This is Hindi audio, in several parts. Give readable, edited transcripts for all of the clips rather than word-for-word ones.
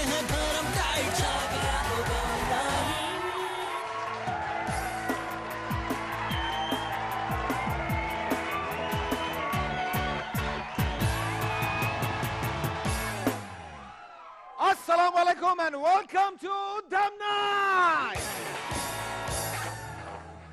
हैं धर्म टाइट छापा तो गंदारी। Assalamu alaikum and welcome to Dam Night।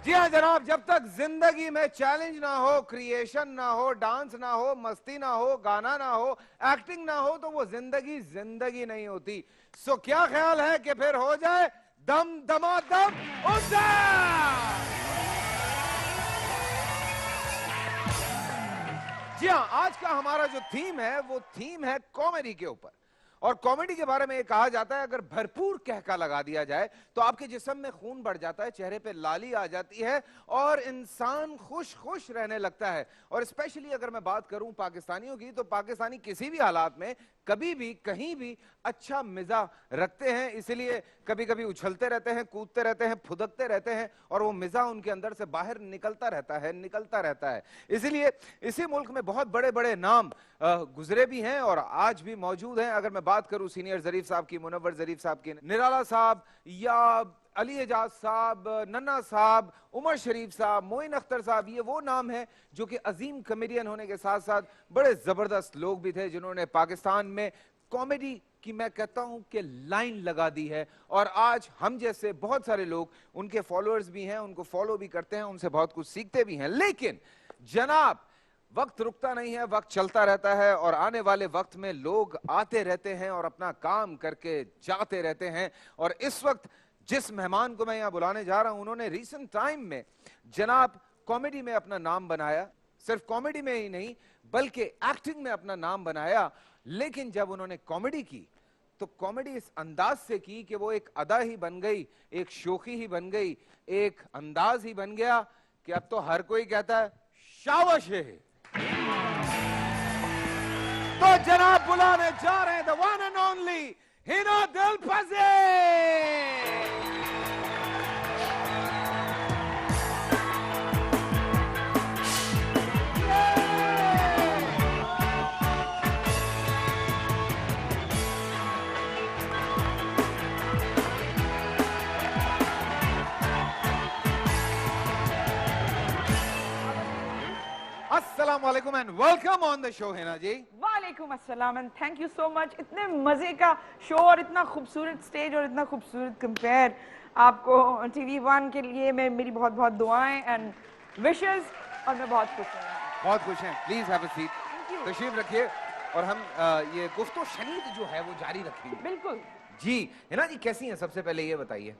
जी हाँ जनाब, जब तक जिंदगी में चैलेंज ना हो, क्रिएशन ना हो, डांस ना हो, मस्ती ना हो, गाना ना हो, एक्टिंग ना हो, तो वो जिंदगी जिंदगी नहीं होती। सो क्या ख्याल है कि फिर हो जाए दम दमादम उद्धार। जी हाँ, आज का हमारा जो थीम है वो थीम है कॉमेडी के ऊपर। और कॉमेडी के बारे में ये कहा जाता है, अगर भरपूर कहका लगा दिया जाए तो आपके जिस्म में खून बढ़ जाता है, चेहरे पे लाली आ जाती है और इंसान खुश खुश रहने लगता है। और स्पेशली अगर मैं बात करूं पाकिस्तानियों की, तो पाकिस्तानी किसी भी हालात में कभी भी कहीं भी अच्छा मिजाज रखते हैं, इसलिए कभी कभी उछलते रहते हैं, कूदते रहते हैं, फुदकते रहते हैं और वो मिजाज उनके अंदर से बाहर निकलता रहता है। इसीलिए इसी मुल्क में बहुत बड़े बड़े नाम गुजरे भी हैं और आज भी मौजूद हैं। अगर मैं बात करूं सीनियर जरीफ साहब की, मुनव्वर जरीफ साहब की, निराला साहब या अली एजाज साहब, नन्ना साहब, उमर शरीफ साहब, मोइन अख्तर साहब, ये वो नाम है जो कि अजीम कॉमेडियन होने के साथ साथ बड़े जबरदस्त लोग भी थे, जिन्होंने पाकिस्तान में कॉमेडी की मैं कहता हूं कि लाइन लगा दी है। और आज हम जैसे बहुत सारे लोग उनके फॉलोअर्स भी हैं, उनको फॉलो भी करते हैं, उनसे बहुत कुछ सीखते भी हैं। लेकिन जनाब, वक्त रुकता नहीं है, वक्त चलता रहता है और आने वाले वक्त में लोग आते रहते हैं और अपना काम करके जाते रहते हैं। और इस वक्त जिस मेहमान को मैं यहां बुलाने जा रहा हूं, उन्होंने रीसेंट टाइम में जनाब कॉमेडी में अपना नाम बनाया। सिर्फ कॉमेडी में ही नहीं बल्कि एक्टिंग में अपना नाम बनाया। लेकिन जब उन्होंने कॉमेडी की तो कॉमेडी इस अंदाज से की कि वो एक अदा ही बन गई, एक शोखी ही बन गई, एक अंदाज ही बन गया कि अब तो हर कोई कहता है शाबाश है। तो जनाब बुलाने जा रहे हैं the one and only Hina Dil Fazeel. अस्सलाम वालेकुम and welcome on the show Hina ji. वालेकुम अस्सलाम and thank you so much. इतने मजे का शो और इतना खूबसूरत स्टेज और इतना खूबसूरत कंपेयर आपको TV1 के लिए मैं मेरी बहुत बहुत दुआएं एंड विशेस और मैं बहुत खुश हूँ। बहुत खुश हैं। प्लीज हैव अ सीट, तशरीफ रखिए और हम ये गुफ्तो शनीद जो है वो जारी रखेंगे। बिल्कुल जी हिना जी, कैसी हैं? सबसे पहले ये बताइए।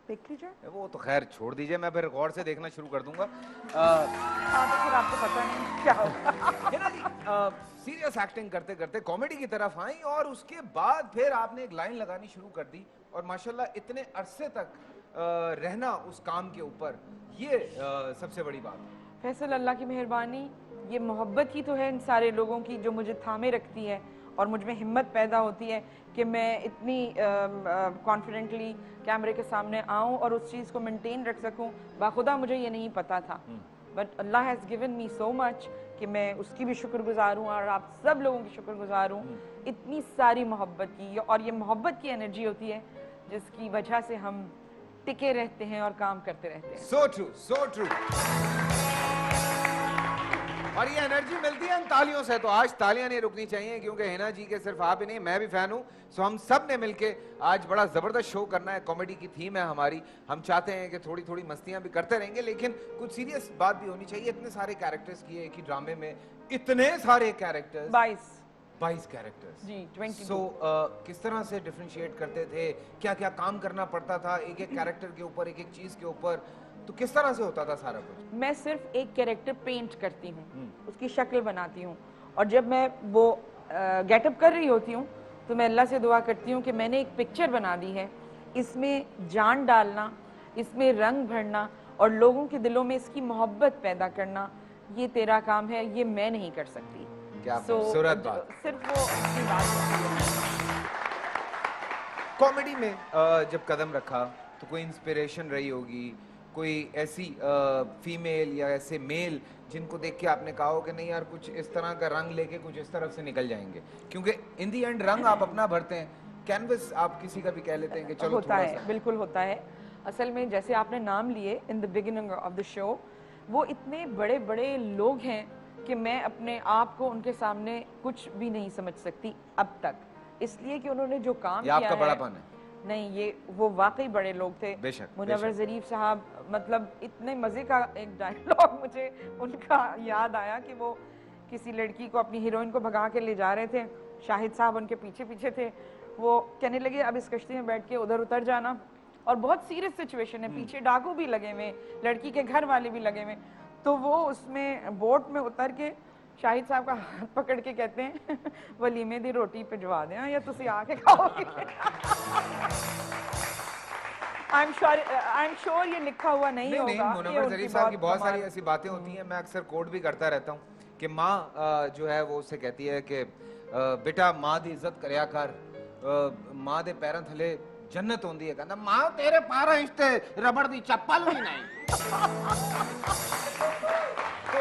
देख लीजिए। वो तो खैर छोड़ दीजिए, मैं फिर गौर से देखना शुरू कर दूंगा। तो फिर आपको पता नहीं क्या होगा। हिना जी, सीरियस एक्टिंग करते करते कॉमेडी की तरफ आई और उसके बाद फिर आपने एक लाइन लगानी शुरू कर दी और माशाल्लाह इतने अरसे तक रहना उस काम के ऊपर, ये सबसे बड़ी बात है। फैसल, अल्लाह की मेहरबानी, ये मोहब्बत ही तो है इन सारे लोगों की जो मुझे थामे रखती है और मुझ में हिम्मत पैदा होती है कि मैं इतनी कॉन्फिडेंटली कैमरे के सामने आऊं और उस चीज़ को मेंटेन रख सकूं। बाखुदा मुझे ये नहीं पता था, but Allah has given me so much कि मैं उसकी भी शुक्रगुजार हूँ और आप सब लोगों की शुक्रगुजार हूँ इतनी सारी मोहब्बत की। और ये मोहब्बत की एनर्जी होती है जिसकी वजह से हम टिके रहते हैं और काम करते रहते हैं। So true, so true. और ये एनर्जी मिलती है इन तालियों से, तो आज तालियां नहीं रुकनी चाहिए क्योंकि हिना जी के सिर्फ आप ही नहीं, मैं भी फैन हूं। सो हम सब ने मिलके आज बड़ा जबरदस्त शो करना है। कॉमेडी की थीम है हमारी। हम चाहते हैं कि थोड़ी थोड़ी मस्तियां भी करते रहेंगे लेकिन कुछ सीरियस बात भी होनी चाहिए। इतने सारे कैरेक्टर्स किए एक ही ड्रामे में, इतने सारे कैरेक्टर्स, 22 कैरेक्टर्स जी, 22। सो किस तरह से डिफरेंशिएट करते थे, क्या क्या काम करना पड़ता था एक एक कैरेक्टर के ऊपर, एक एक चीज के ऊपर, तो किस तरह से होता था सारा कुछ? मैं सिर्फ एक कैरेक्टर पेंट करती हूँ, उसकी शक्ल बनाती हूँ और जब मैं वो गेटअप कर रही होती हूँ तो मैं अल्लाह से दुआ करती हूँ कि मैंने एक पिक्चर बना दी है, इसमें जान डालना, इसमें रंग भरना और लोगों के दिलों में इसकी मोहब्बत पैदा करना, ये तेरा काम है, ये मैं नहीं कर सकती। क्या खूबसूरत बात। सिर्फ वो अपनी बात। कॉमेडी में जब कदम रखा तो कोई इंस्पिरेशन रही होगी, कोई ऐसी फीमेल या ऐसे मेल जिनको देख के आपने कहा हो कि नहीं यार कुछ इस तरह का रंग लेके कुछ इस तरफ से निकल जाएंगे, क्योंकि इन दी एंड रंग आप अपना भरते हैं। कैनवस आप किसी का भी कह लेते हैं कि चलो होता थोड़ा है, सा। बिल्कुल होता है। असल में जैसे आपने नाम लिए in the beginning of the show, वो इतने बड़े बड़े लोग हैं कि मैं अपने आप को उनके सामने कुछ भी नहीं समझ सकती अब तक, इसलिए कि उन्होंने जो काम ये किया आपका है। बड़ापन है। नहीं, ये वो वाकई बड़े लोग थे। बेशक, मुनव्वर बेशक। ज़रीफ साहब, मतलब इतने मज़े का एक डायलॉग मुझे उनका याद आया कि वो किसी लड़की को, अपनी हीरोइन को भगा के ले जा रहे थे, शाहिद साहब उनके पीछे पीछे थे, वो कहने लगे अब इस कश्ती में बैठ के उधर उतर जाना, और बहुत सीरियस सिचुएशन है, पीछे डाकू भी लगे हुए, लड़की के घर वाले भी लगे हुए, तो वो उसमें बोट में उतर के शाहिद साहब का हाथ पकड़ के कहते हैं वलीमे दी रोटी भिजवा दें या तुसी आके खाओगे। आई एम श्योर ये लिखा हुआ नहीं नहीं, होगा। मुनव्वर ये ज़रीफ उनकी साहब की बहुत कमाल- सारी ऐसी बातें होती हैं, मैं अक्सर कोट भी करता रहता हूँ कि माँ जो है वो उससे कहती है कि बेटा माँ दी इज्जत करया कर, माँ दे पैरों थले जन्नत होंदी है, कहता माँ तेरे पैरों इश्ते रबड़ दी चप्पल भी नहीं। तो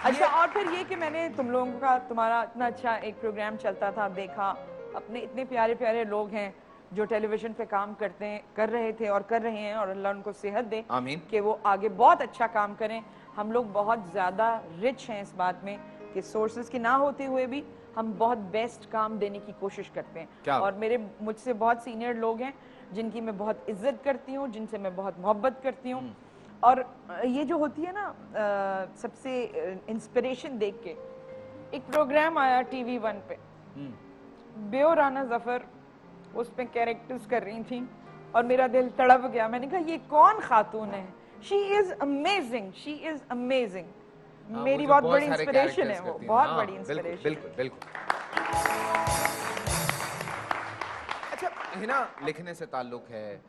अच्छा, और फिर ये कि मैंने तुम लोगों का, तुम्हारा इतना अच्छा एक प्रोग्राम चलता था, देखा, अपने इतने प्यारे प्यारे लोग हैं जो टेलीविजन पे काम करते हैं, कर रहे थे और कर रहे हैं, और अल्लाह उनको सेहत दे आमीन। कि वो आगे बहुत अच्छा काम करें। हम लोग बहुत ज़्यादा रिच हैं इस बात में कि सोर्सेज की ना होते हुए भी हम बहुत बेस्ट काम देने की कोशिश करते हैं। क्या? और मुझसे बहुत सीनियर लोग हैं जिनकी मैं बहुत इज्जत करती हूँ, जिनसे मैं बहुत मोहब्बत करती हूँ। और ये जो होती है ना, सबसे इंस्पिरेशन देख के, एक प्रोग्राम आया टीवी 1 पे, बेओ राना जफर उस पे कैरेक्टर्स कर रही थी और मेरा दिल तड़प गया। मैंने कहा ये कौन खातून है, she is amazing, she is amazing. मेरी बहुत बड़ी इंस्पिरेशन है वो, बहुत बड़ी इंस्पिरेशन। बिल्कुल बिल्कुल। अच्छा, हिना लिखने से ताल्लुक है,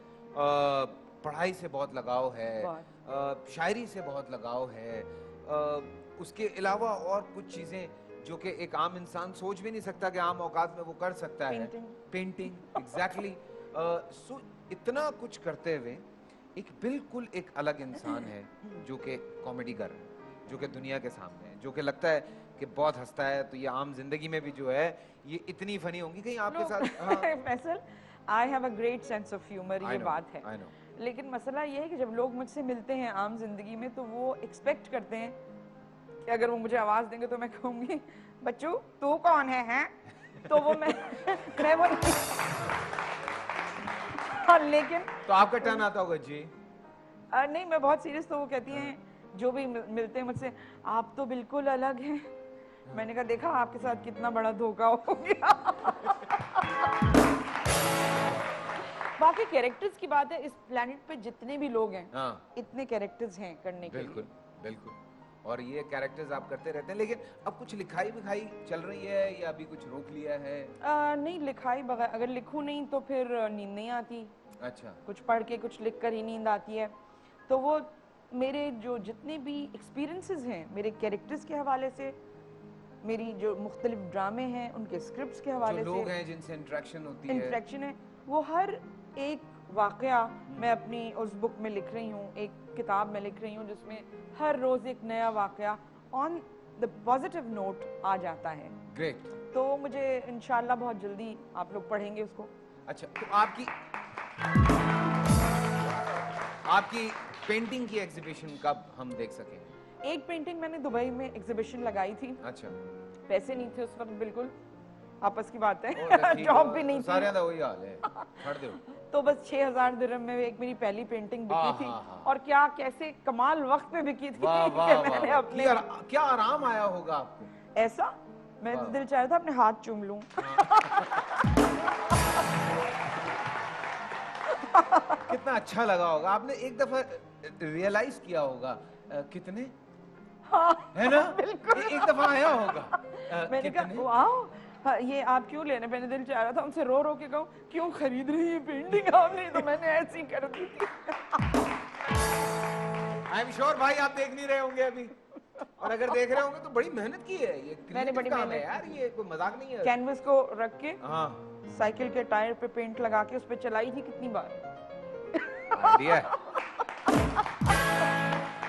पढ़ाई से बहुत लगाव है, शायरी से बहुत लगाव है, उसके अलावा और कुछ चीजें जो कि एक आम इंसान सोच भी नहीं सकता कि आम औकात में वो कर सकता है। Painting, exactly. सो इतना कुछ करते हुए एक बिल्कुल एक अलग इंसान है जो कि कॉमेडी कर रहा है, जो कि दुनिया के सामने है, जो कि लगता है कि बहुत हंसता है, तो ये आम जिंदगी में भी जो है ये इतनी फनी होंगी कहीं आपके साथ। हाँ। Faisal, I have a great sense of humour, ये बात है। I know. लेकिन मसला ये है कि जब लोग मुझसे मिलते हैं आम जिंदगी में तो वो एक्सपेक्ट करते हैं कि अगर वो मुझे आवाज देंगे तो मैं कहूंगी बच्चू तू कौन है? तो वो मैं वो हाँ, लेकिन तो आपका टर्न आता होगा जी। नहीं, मैं बहुत सीरियस। तो वो कहती हैं जो भी मिलते हैं मुझसे, आप तो बिल्कुल अलग हैं। मैंने कहा देखा आपके साथ कितना बड़ा धोखा हो गया। बाकी कैरेक्टर्स की बात है, इस प्लेनेट पे जितने भी लोग हैं, हाँ, इतने कैरेक्टर्स हैं करने के लिए। बिल्कुल बिल्कुल। और ये कैरेक्टर्स आप करते रहते हैं, लेकिन अब कुछ लिखाई विखाई चल रही है या अभी कुछ रोक लिया है? नहीं, लिखाई बगैर, अगर लिखूं नहीं तो फिर नींद नहीं आती। अच्छा। कुछ पढ़ के, कुछ लिख कर ही नींद आती है। तो वो मेरे जो जितने भी एक्सपीरियंसेस हैं मेरे कैरेक्टर्स के हवाले से, मेरी जो मुख्तलिफ ड्रामे हैं उनके स्क्रिप्ट्स के हवाले जो से, लोग हैं जिनसे इंटरेक्शन होती है, इंटरेक्शन है, वो हर एक वाकया मैं अपनी उस बुक में लिख रही हूँ, एक किताब में लिख रही हूँ जिसमें हर रोज एक नया वाकया ऑन द पॉजिटिव नोट आ जाता है। ग्रेट। तो मुझे इंशाल्लाह बहुत जल्दी आप लोग पढ़ेंगे उसको। अच्छा, तो आपकी पेंटिंग की एग्जीबिशन कब हम देख सकें? एक पेंटिंग मैंने दुबई में एग्जीबिशन लगाई थी। अच्छा। पैसे नहीं थे उस वक्त, बिल्कुल आपस की बात है, ठीक जॉब है, भी नहीं तो थी, सारे दा वही हाल है, छोड़ दो। तो बस 6000 दिरहम में एक मेरी पहली पेंटिंग बिकी थी। हाँ। और क्या, कैसे कमाल वक्त में बिकी थी वाह कि वाह मैंने वाह, अपने क्या आराम आया होगा आपको। ऐसा मैं दिल चाह रहा था अपने हाथ चूम लूं। कितना अच्छा लगा होगा, आपने एक दफा रियलाइज किया होगा कितने, हाँ, है ना? बिल्कुल। एक दफा आया होगा मैंने कहा वाह, हाँ, ये आप क्यों लेने, मैंने दिल चाह रहा था उनसे रो रो के कहूं क्यों खरीद रही है पेंटिंग आपने, तो मैंने ऐसी कर दी थी। आई एम श्योर भाई आप देख नहीं रहे होंगे अभी, और अगर देख रहे होंगे तो बड़ी मेहनत की है ये, मैंने बड़ी काम है मेहनत यार, ये कोई मजाक नहीं है। कैनवस को रख के हाँ, साइकिल के टायर पे पेंट लगा के उस पे चलाई थी कितनी बार। आइडिया है।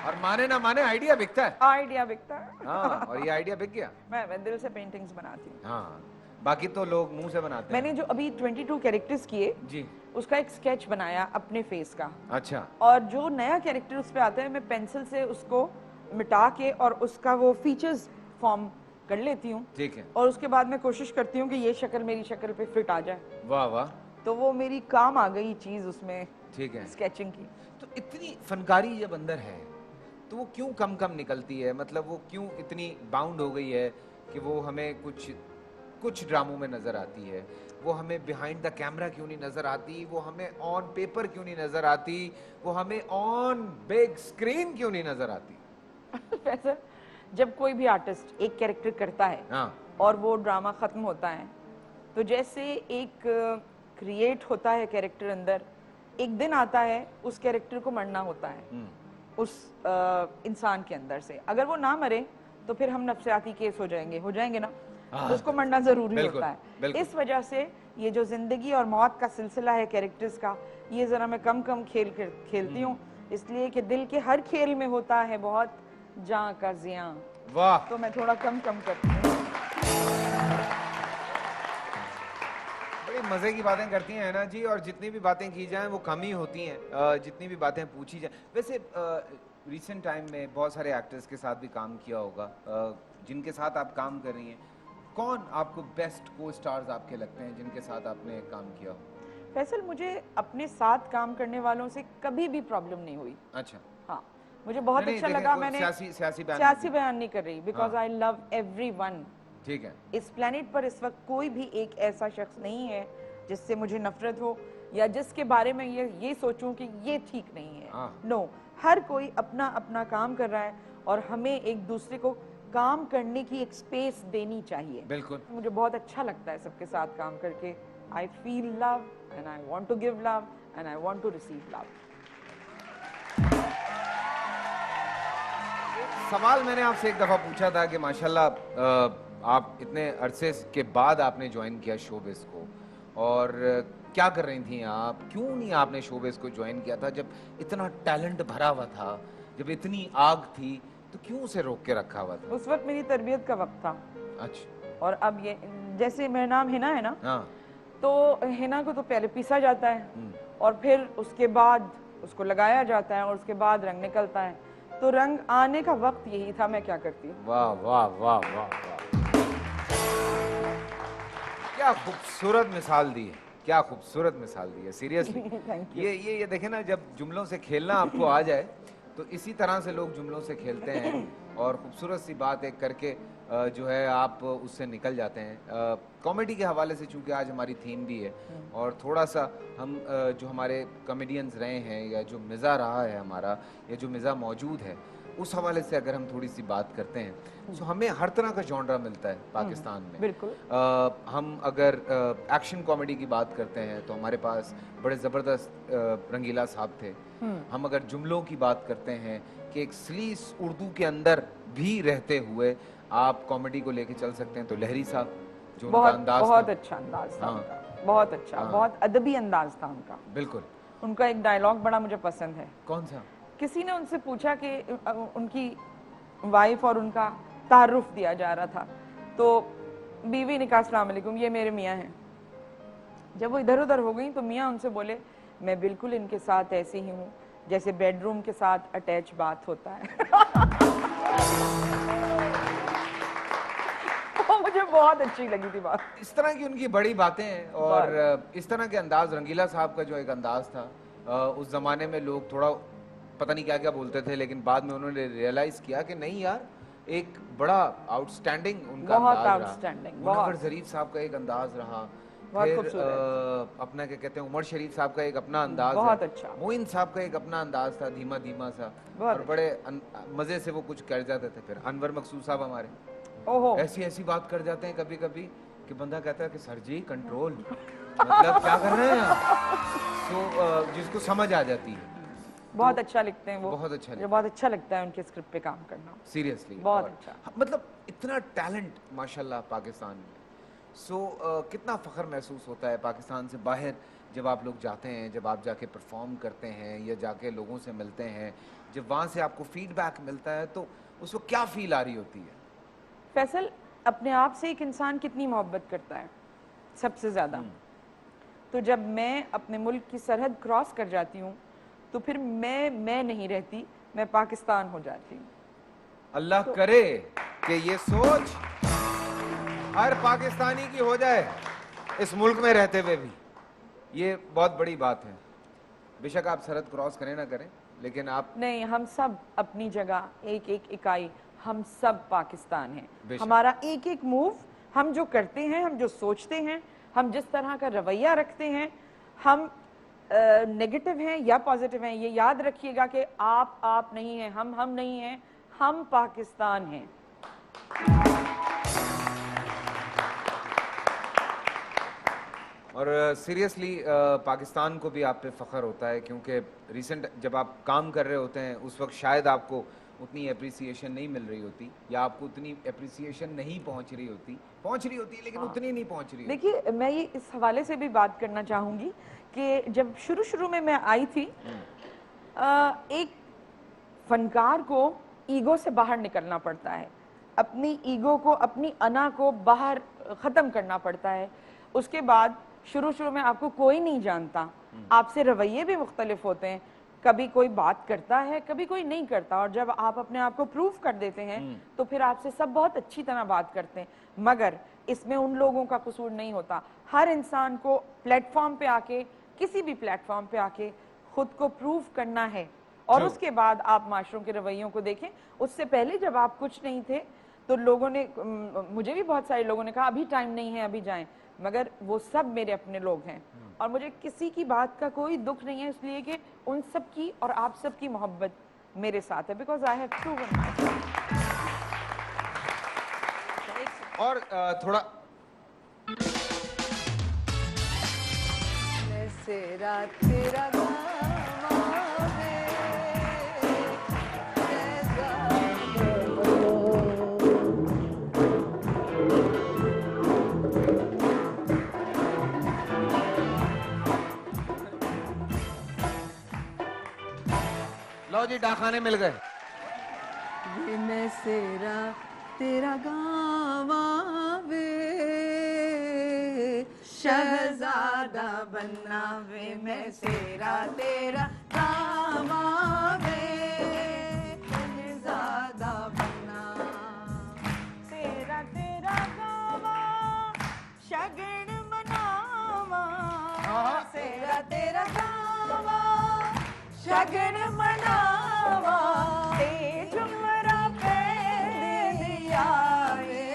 और माने ना माने आइडिया बिकता है। आइडिया बिकता है। हाँ, और ये आइडिया बिक गया। मैं दिल से पेंटिंग्स बनाती हूँ। हाँ, बाकी तो लोग मुंह से बनाते मैंने जो अभी 22 कैरेक्टर्स किए हैं जी। उसका एक स्केच बनाया अपने फेस का, अच्छा और जो नया कैरेक्टर उस पे आता है मैं पेंसिल से उसको मिटा के और उसका वो फीचर्स फॉर्म कर लेती हूँ, ठीक है। और उसके बाद मैं कोशिश करती हूँ कि ये शक्ल मेरी शक्ल पे फिट आ जाए, वाह वाह, तो वो मेरी काम आ गई चीज उसमें ठीक है। स्केचिंग की। तो इतनी फनकारी जब अंदर है तो वो क्यों कम कम निकलती है, मतलब वो क्यों इतनी बाउंड हो गई है कि वो हमें कुछ ड्रामों में नजर आती है, वो हमें बिहाइंड द कैमरा क्यों नहीं नजर आती, वो हमें ऑन पेपर क्यों नहीं नजर आती, वो हमें ऑन बिग स्क्रीन क्यों नहीं नजर आती? वैसे जब कोई भी आर्टिस्ट एक कैरेक्टर करता है हाँ और वो ड्रामा खत्म होता है, तो जैसे एक क्रिएट होता है कैरेक्टर अंदर, एक दिन आता है उस कैरेक्टर को मरना होता है उस इंसान के अंदर से। अगर वो ना मरे तो फिर हम नफ्सियाती केस हो जाएंगे ना, हाँ, तो उसको मरना जरूरी बिल्कुल, होता है। बिल्कुल। इस वजह से ये जो जिंदगी और मौत का सिलसिला है कैरेक्टर्स का, ये जरा मैं कम कम खेलती हूँ, इसलिए कि दिल के हर खेल में होता है बहुत जान का जियां, वाह, तो मैं थोड़ा कम कम करती हूँ। बड़ी मजे की बातें करती हैं हैना जी, और जितनी भी बातें की जाएं वो कम ही होती हैं, जितनी भी बातें पूछी जाएं। वैसे रिसेंट टाइम में बहुत सारे एक्टर्स के साथ भी काम किया होगा, जिनके साथ आप काम कर रही हैं, कौन आपको बेस्ट को स्टार्स आपके लगते हैं जिनके साथ आपने काम किया हो? फैसल, मुझे अपने साथ काम करने वालों से कभी भी प्रॉब्लम नहीं हुई। अच्छा, हाँ, मुझे बहुत नहीं, अच्छा देखें, लगा। कोई मैंने सियासी बयान नहीं कर रही, बिकॉज हाँ। I love everyone. ठीक है, इस प्लेनेट पर इस वक्त कोई भी एक ऐसा शख्स नहीं है जिससे मुझे नफरत हो या जिसके बारे में ये सोचूं कि ये ठीक नहीं है। हाँ। नो, हर कोई अपना अपना काम कर रहा है और हमें एक दूसरे को काम करने की एक स्पेस देनी चाहिए। बिल्कुल। मुझे बहुत अच्छा लगता है सबके साथ काम करके। I feel love and I want to give love and I want to receive love. सवाल मैंने आपसे एक दफा पूछा था कि माशाल्लाह आप इतने अरसे के बाद आपने ज्वाइन किया शोबिस को, और क्या कर रही थी आप, क्यों नहीं आपने शोबिस को ज्वाइन किया था जब इतना टैलेंट भरा हुआ था, जब इतनी आग थी, तो क्यों उसे रोक के रखा हुआ था? उस वक्त मेरी तरबियत का वक्त था। अच्छा। और अब ये, जैसे मेरा नाम हिना है ना, हाँ। तो हिना को तो पहले पीसा जाता है और फिर उसके बाद उसको लगाया जाता है और उसके बाद रंग निकलता है, तो रंग आने का वक्त यही था, मैं क्या करती। वाह वाह वाह वाह वाह, क्या खूबसूरत मिसाल दी है, क्या खूबसूरत मिसाल दी है, सीरियसली। Thank you. ये देखें ना, जब जुमलों से खेलना आपको आ जाए तो इसी तरह से लोग जुमलों से खेलते हैं और खूबसूरत सी बात एक करके जो है आप उससे निकल जाते हैं। कॉमेडी के हवाले से चूंकि आज हमारी थीम भी है और थोड़ा सा हम जो हमारे कॉमेडियंस रहे हैं या जो मिज़ा रहा है हमारा या जो मिज़ा मौजूद है, उस हवाले से अगर हम थोड़ी सी बात करते हैं तो हमें हर तरह का जॉनरा मिलता है पाकिस्तान में। बिल्कुल। हम अगर एक्शन कॉमेडी की बात करते हैं तो हमारे पास बड़े ज़बरदस्त रंगीला साहब थे। हम अगर जुमलों की बात करते हैं कि एक सलीस उर्दू के अंदर भी रहते हुए आप कॉमेडी को लेके चल सकते हैं, तो लहरी साहब जो उनका अंदाज बहुत था, अच्छा अंदाज था हाँ। उनका, बहुत अच्छा, हाँ। बहुत अदबी अंदाज था उनका। बिल्कुल। उनका एक डायलॉग बड़ा मुझे पसंद है। कौन सा? किसी ने उनसे पूछा कि उनकी वाइफ और उनका तारुफ दिया जा रहा था, तो बीवी ने कहा अस्सलाम वालेकुम, ये मेरे मियाँ हैं। जब वो इधर उधर हो गई तो मियाँ उनसे बोले, मैं बिल्कुल इनके साथ ऐसी ही हूँ जैसे बेडरूम के साथ अटैच बाथ होता है। वो मुझे बहुत अच्छी लगी थी बात। इस तरह की उनकी बड़ी बातें हैं और इस तरह के अंदाज, रंगीला साहब का जो एक अंदाज था, उस जमाने में लोग थोड़ा पता नहीं क्या क्या बोलते थे, लेकिन बाद में उन्होंने रियलाइज किया कि नहीं यार, एक बड़ा आउटस्टैंडिंग उनका बहुत अंदाज outstanding, रहा। मुनव्वर बहुत। ज़रीफ साहब का एक अंदाज रहा, बहुत फिर खूबसूरत। अपना क्या कहते हैं, उमर शरीफ साहब का एक अपना अंदाज बहुत है, अच्छा। मोइन साहब का एक अपना अंदाज था, धीमा धीमा सा, बहुत और बड़े मजे से वो कुछ कर जाते थे। फिर अनवर मकसूद साहब हमारे ओहो, ऐसी ऐसी बात कर जाते हैं कभी कभी कि बंदा कहता है कि सर जी कंट्रोल, मतलब क्या कर रहे हैं आप, तो जिसको समझ आ जाती है। बहुत अच्छा लिखते हैं वो, बहुत अच्छा मुझे बहुत अच्छा लगता है उनके स्क्रिप्ट पे काम करना। सीरियसली बहुत अच्छा। मतलब इतना टैलेंट माशाल्लाह पाकिस्तान में। कितना फ़ख्र महसूस होता है पाकिस्तान से बाहर जब आप लोग जाते हैं, जब आप जाके परफॉर्म करते हैं या जाके लोगों से मिलते हैं, जब वहाँ से आपको फीडबैक मिलता है, तो उस वक्त क्या फील आ रही होती है? फैसल, अपने आप से एक इंसान कितनी मोहब्बत करता है सबसे ज़्यादा। तो जब मैं अपने मुल्क की सरहद क्रॉस कर जाती हूँ तो फिर मैं नहीं रहती, मैं पाकिस्तान हो जाती हूँ। अल्लाह करे कि ये सोच हर पाकिस्तानी की हो जाए इस मुल्क में रहते हुए भी। ये बहुत बड़ी बात है। बेशक आप सरहद क्रॉस करें ना करें, लेकिन आप नहीं, हम सब अपनी जगह एक एक इकाई, हम सब पाकिस्तान हैं। बेशक। हमारा एक एक मूव, हम जो करते हैं, हम जो सोचते हैं, हम जिस तरह का रवैया रखते हैं, हम नेगेटिव हैं या पॉजिटिव हैं, ये याद रखिएगा कि आप नहीं हैं, हम नहीं हैं, हम पाकिस्तान हैं। और सीरियसली पाकिस्तान को भी आप पे फख्र होता है, क्योंकि रिसेंट जब आप काम कर रहे होते हैं उस वक्त शायद आपको उतनी अप्रिसिएशन नहीं मिल रही होती, या आपको उतनी अप्रिसिएशन नहीं पहुंच रही होती लेकिन उतनी नहीं पहुंच रही होती। देखिए, मैं ये इस हवाले से भी बात करना चाहूँगी कि जब शुरू में मैं आई थी, एक फनकार को ईगो से बाहर निकलना पड़ता है, अपनी ईगो को, अपनी अना को बाहर ख़त्म करना पड़ता है। उसके बाद शुरू में आपको कोई नहीं जानता, आपसे रवैये भी मुख्तलिफ होते हैं, कभी कोई बात करता है, कभी कोई नहीं करता, और जब आप अपने आप को प्रूव कर देते हैं तो फिर आपसे सब बहुत अच्छी तरह बात करते हैं। मगर इसमें उन लोगों का कसूर नहीं होता। हर इंसान को प्लेटफॉर्म पे आके, किसी भी प्लेटफॉर्म पे आके खुद को प्रूव करना है, और उसके बाद आप माशरों के रवैयों को देखें। उससे पहले जब आप कुछ नहीं थे तो लोगों ने, मुझे भी बहुत सारे लोगों ने कहा अभी टाइम नहीं है, अभी जाएं, मगर वो सब मेरे अपने लोग हैं और मुझे किसी की बात का कोई दुख नहीं है, इसलिए कि उन सब की और आप सब की मोहब्बत मेरे साथ है, बिकॉज आई हैव प्रूवन। और थोड़ा तेरा लो जी, डाखाने मिल गए। ये मैं सेरा तेरा गावा वे, शहजादा बनना वे, मैं सेरा तेरा गावा वे, शहजादा बनना। तेरा गावा शगन मनावा, तेरा गावा शगन मनावा, तेज उमरा पे दिया रे,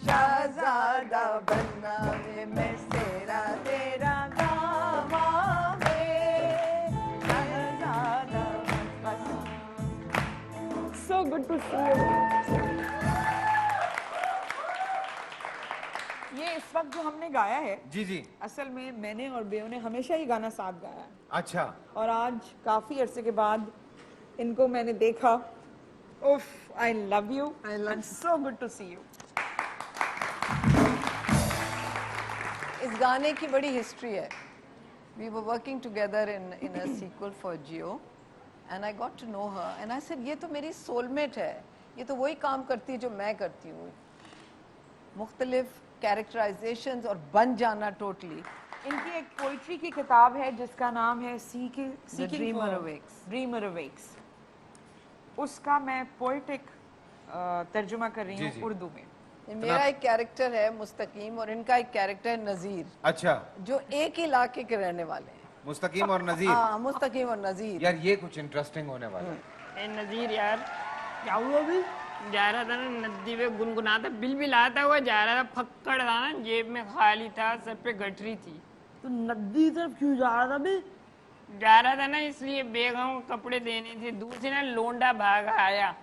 शहजादा बनना वे, मैं तेरा गावा वे, शहजादा बनना। So good to see you. ये इस वक्त जो हमने गाया है, जी जी। असल में मैंने और बेओ ने हमेशा ये गाना साथ गाया है, अच्छा। और आज काफी अरसे के बाद इनको मैंने देखा। उफ, I love you, and so good to see you. इस गाने की बड़ी हिस्ट्री है। We were working together in a sequel for Jio, and I got to know her, and I said ये तो मेरी soulmate है, ये तो वही काम करती है जो मैं करती हूँ, मुख्तलिफ कैरेक्टराइजेशंस और बन जाना टोटली। इनकी एक पोइट्री की किताब है जिसका नाम है Dreamer Awakes। Dreamer awakes. उसका मैं पोएटिक तर्जुमा कर रही जी, हूँ जी। उर्दू में। मेरा एक कैरेक्टर है मुस्तकीम और इनका एक कैरेक्टर है नज़ीर, अच्छा, जो एक ही इलाके के रहने वाले हैं। मुस्तकीम और नजीर। हाँ, मुस्तकीम और नज़ीर। यार ये कुछ इंटरेस्टिंग होने वाला है। ए नजीर यार, क्या हुआ अभी? जा रहा था ना नदी पे, गुनगुनाता बिलबिलाता हुआ जा रहा था, फक्कड़ था ना, जेब में खाली था, सर पे गठरी थी। तो नदी तरफ क्यों जा रहा था बे? जा रहा था ना इसलिए, बेगम को कपड़े देने थे, दूर से ना लोंडा भागा आया।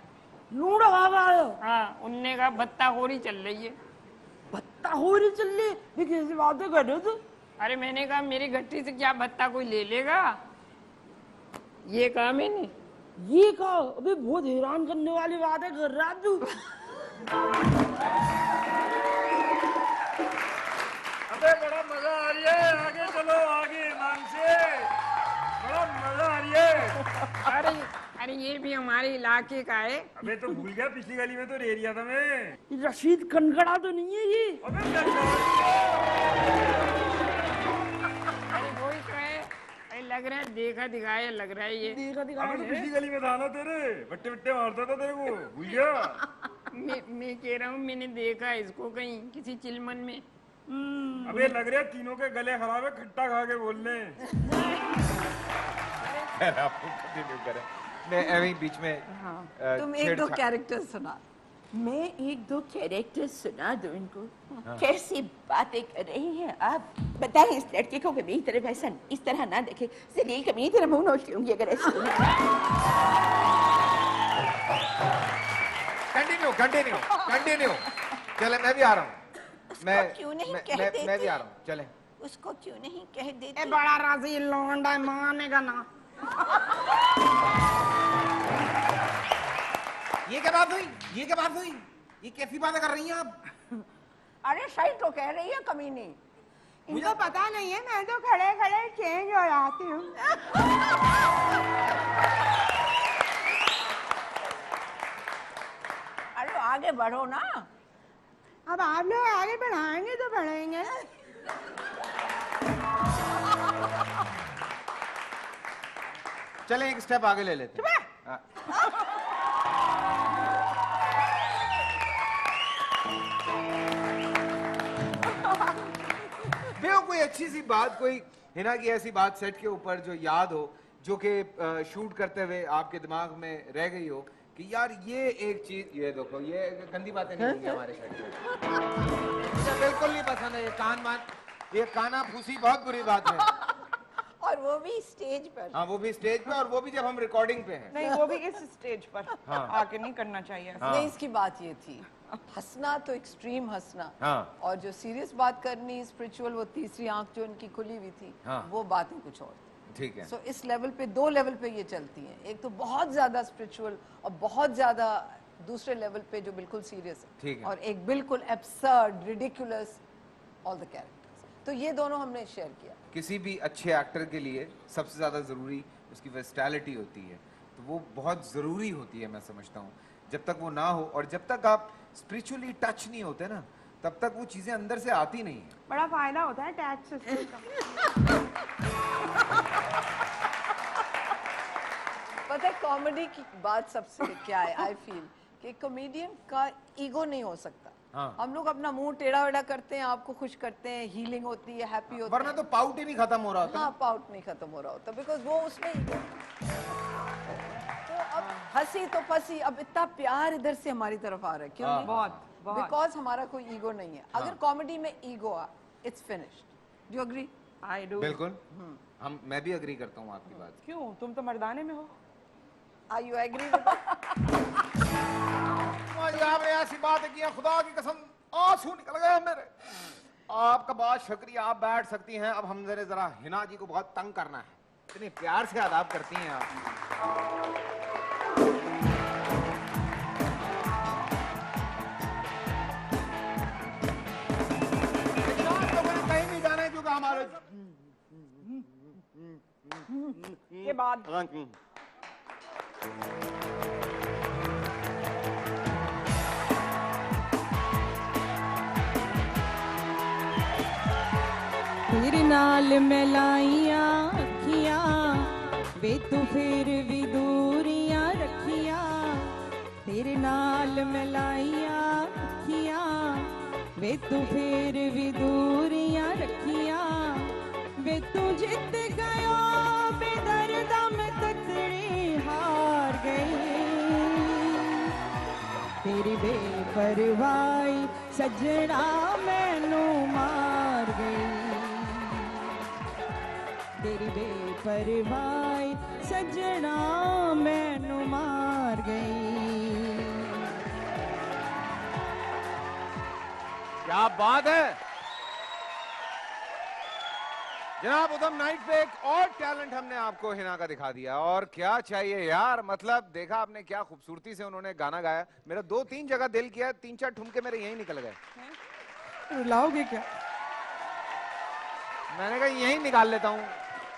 लूड़ा भागा आया। हाँ, उनने कहा भत्ताखोरी चल रही है। भत्ता हो रही चल रही, ये कैसी बातें कर रहे हो तुम? अरे मैंने कहा मेरी गठरी से क्या भत्ता कोई ले लेगा, ये कहा मैंने। ये कहा, अबे बहुत हैरान करने वाली बात है कर रहा तू। अबे बड़ा मजा आ रही है, आगे चलो, आगे ईमान से, बड़ा मजा आ रही है। अरे अरे ये ये भी हमारे इलाके का है। अबे तो भूल गया, पिछली गली में तो रेरिया था मैं। रशीद कनगड़ा तो नहीं है ये? अबे अरे वही तो है। अरे लग रहा है देखा दिखाया लग रहा है ये। देखा दिखा अबे तो पिछली गली में था ना तेरे, बट्टे बट्टे मारता था तेरे को, भूल गया? मैं कह रहा हूँ मैंने देखा इसको कहीं किसी चिलमन में। अबे लग रहा है तीनों के गले खराब है, खट्टा खा के बोलने। आपको कंटिन्यू करें, मैं अभी बीच में तुम एक दो कैरेक्टर सुना। मैं एक दो कैरेक्टर सुना दूं इनको। कैसी बातें कर रही हैं आप? बताएं इस लड़के को कि मेरी तरफ ऐसा इस तरह ना देखे। जलील कभी तेरा मुंह नोच लूंगी अगर ऐसे कंटिन्यू कंटिन्यू कंटिन्यू। चले मैं भी आ रहा हूँ, मैं क्यों नहीं मैं, कह मैं, देते? मैं भी आ रहा हूँ, चले। उसको क्यों नहीं कह ए देते? बड़ा राजी लौंडा मानेगा ना। ये क्या बात हुई, ये क्या बात हुई, ये कैसी बातें कर रही हैं आप? अरे सही तो कह रही है कमीनी। इनको पता नहीं है, मैं तो खड़े खड़े चेंज हो जाती हूँ। अरे आगे बढ़ो ना। अब आप लोग आगे बढ़ाएंगे तो बढ़ेंगे। चले एक स्टेप आगे ले लेते हैं। हाँ। देखो कोई अच्छी सी बात, कोई हिना की ऐसी बात सेट के ऊपर जो याद हो, जो कि शूट करते हुए आपके दिमाग में रह गई हो कि यार ये एक चीज, ये देखो ये गंदी बातें नहीं होंगी हमारे सेट पे। मुझे बिल्कुल नहीं पसंद है ये कान मान, ये काना फूसी बहुत बुरी बात है। और वो भी स्टेज पर। हाँ वो भी स्टेज पे, और वो भी जब हम रिकॉर्डिंग पे हैं। नहीं, वो भी इस स्टेज पर हाँ। आके नहीं करना चाहिए। हाँ। नहीं, इसकी बात ये थी, हंसना तो एक्सट्रीम हंसना, हाँ। और जो सीरियस बात करनी, स्पिरिचुअल, वो तीसरी आंख जो उनकी खुली हुई थी, हाँ। वो बातें कुछ और थी। ठीक है। सो इस लेवल पे, दो लेवल पे ये चलती हैं। एक तो बहुत ज्यादा स्पिरिचुअल और बहुत ज्यादा दूसरे लेवल पे जो बिल्कुल सीरियस ठीक है, है। और एक बिल्कुल absurd, ridiculous, all the characters. तो ये दोनों हमने शेयर किया। किसी भी अच्छे एक्टर के लिए सबसे ज़्यादा ज़रूरी उसकी वर्सटैलिटी होती है, तो वो बहुत ज़रूरी होती है, मैं समझता हूँ। जब तक वो ना हो और जब तक आप स्पिरिचुअली टच नहीं होते ना, तब तक वो चीज़ें अंदर से आती नहीं है। बड़ा फायदा होता है टैक्स सिस्टम का। पता है कॉमेडी की बात सबसे क्या है, आई फील कि कॉमेडियन का ईगो नहीं हो सकता। हाँ। हम लोग अपना मुंह टेढ़ा वेढ़ा करते हैं, आपको खुश करते हैं, हीलिंग होती है, हैप्पी होता वरना तो पाउट ही नहीं खत्म हो रहा होता। हाँ, पाउट नहीं खत्म हो रहा होता, बिकॉज वो उसमें ईगो। तो अब हंसी तो फंसी, अब इतना प्यार इधर से हमारी तरफ आ रहा है, क्यों हाँ। नहीं? बहुत बहुत। बिकॉज हमारा कोई ईगो नहीं है। अगर कॉमेडी में ईगो आ, it's finished. Do agree? I do. बिल्कुल, मैं भी अग्री करता हूँ आपकी बात। क्यों, तुम तो मर्दाने में हो। आर यू एग्री विद आपने ऐसी बात की, खुदा की कसम आंसू निकल गए मेरे। आपका बहुत शुक्रिया, आप बैठ सकती हैं। अब हम जरा हिना जी को बहुत तंग करना है, इतने प्यार से आदाब करती हैं आप। कहीं भी जाना है क्योंकि हमारे ये बात तेरे नाल मिलाइया अखियां वे तू फिर भी दूरियां रखियां। तेरे नाल मिलाइया अखियां वे तू फिर भी दूरियां रखियां। वे तू जित गया बेदर्दा मैं तकड़ी हार गई। तेरी बेपरवाही सजना मैनू मार गई। तेरी बेपरवाही सजना मैनू मार गई। क्या बात है जनाब उधम नाइट पे एक और टैलेंट हमने आपको हिना का दिखा दिया, और क्या चाहिए यार। मतलब देखा आपने क्या खूबसूरती से उन्होंने गाना गाया। मेरा 2-3 जगह दिल किया, 3-4 ठुमके मेरे यहीं निकल गए। रुलाओगे क्या? मैंने कहा यहीं निकाल लेता हूँ।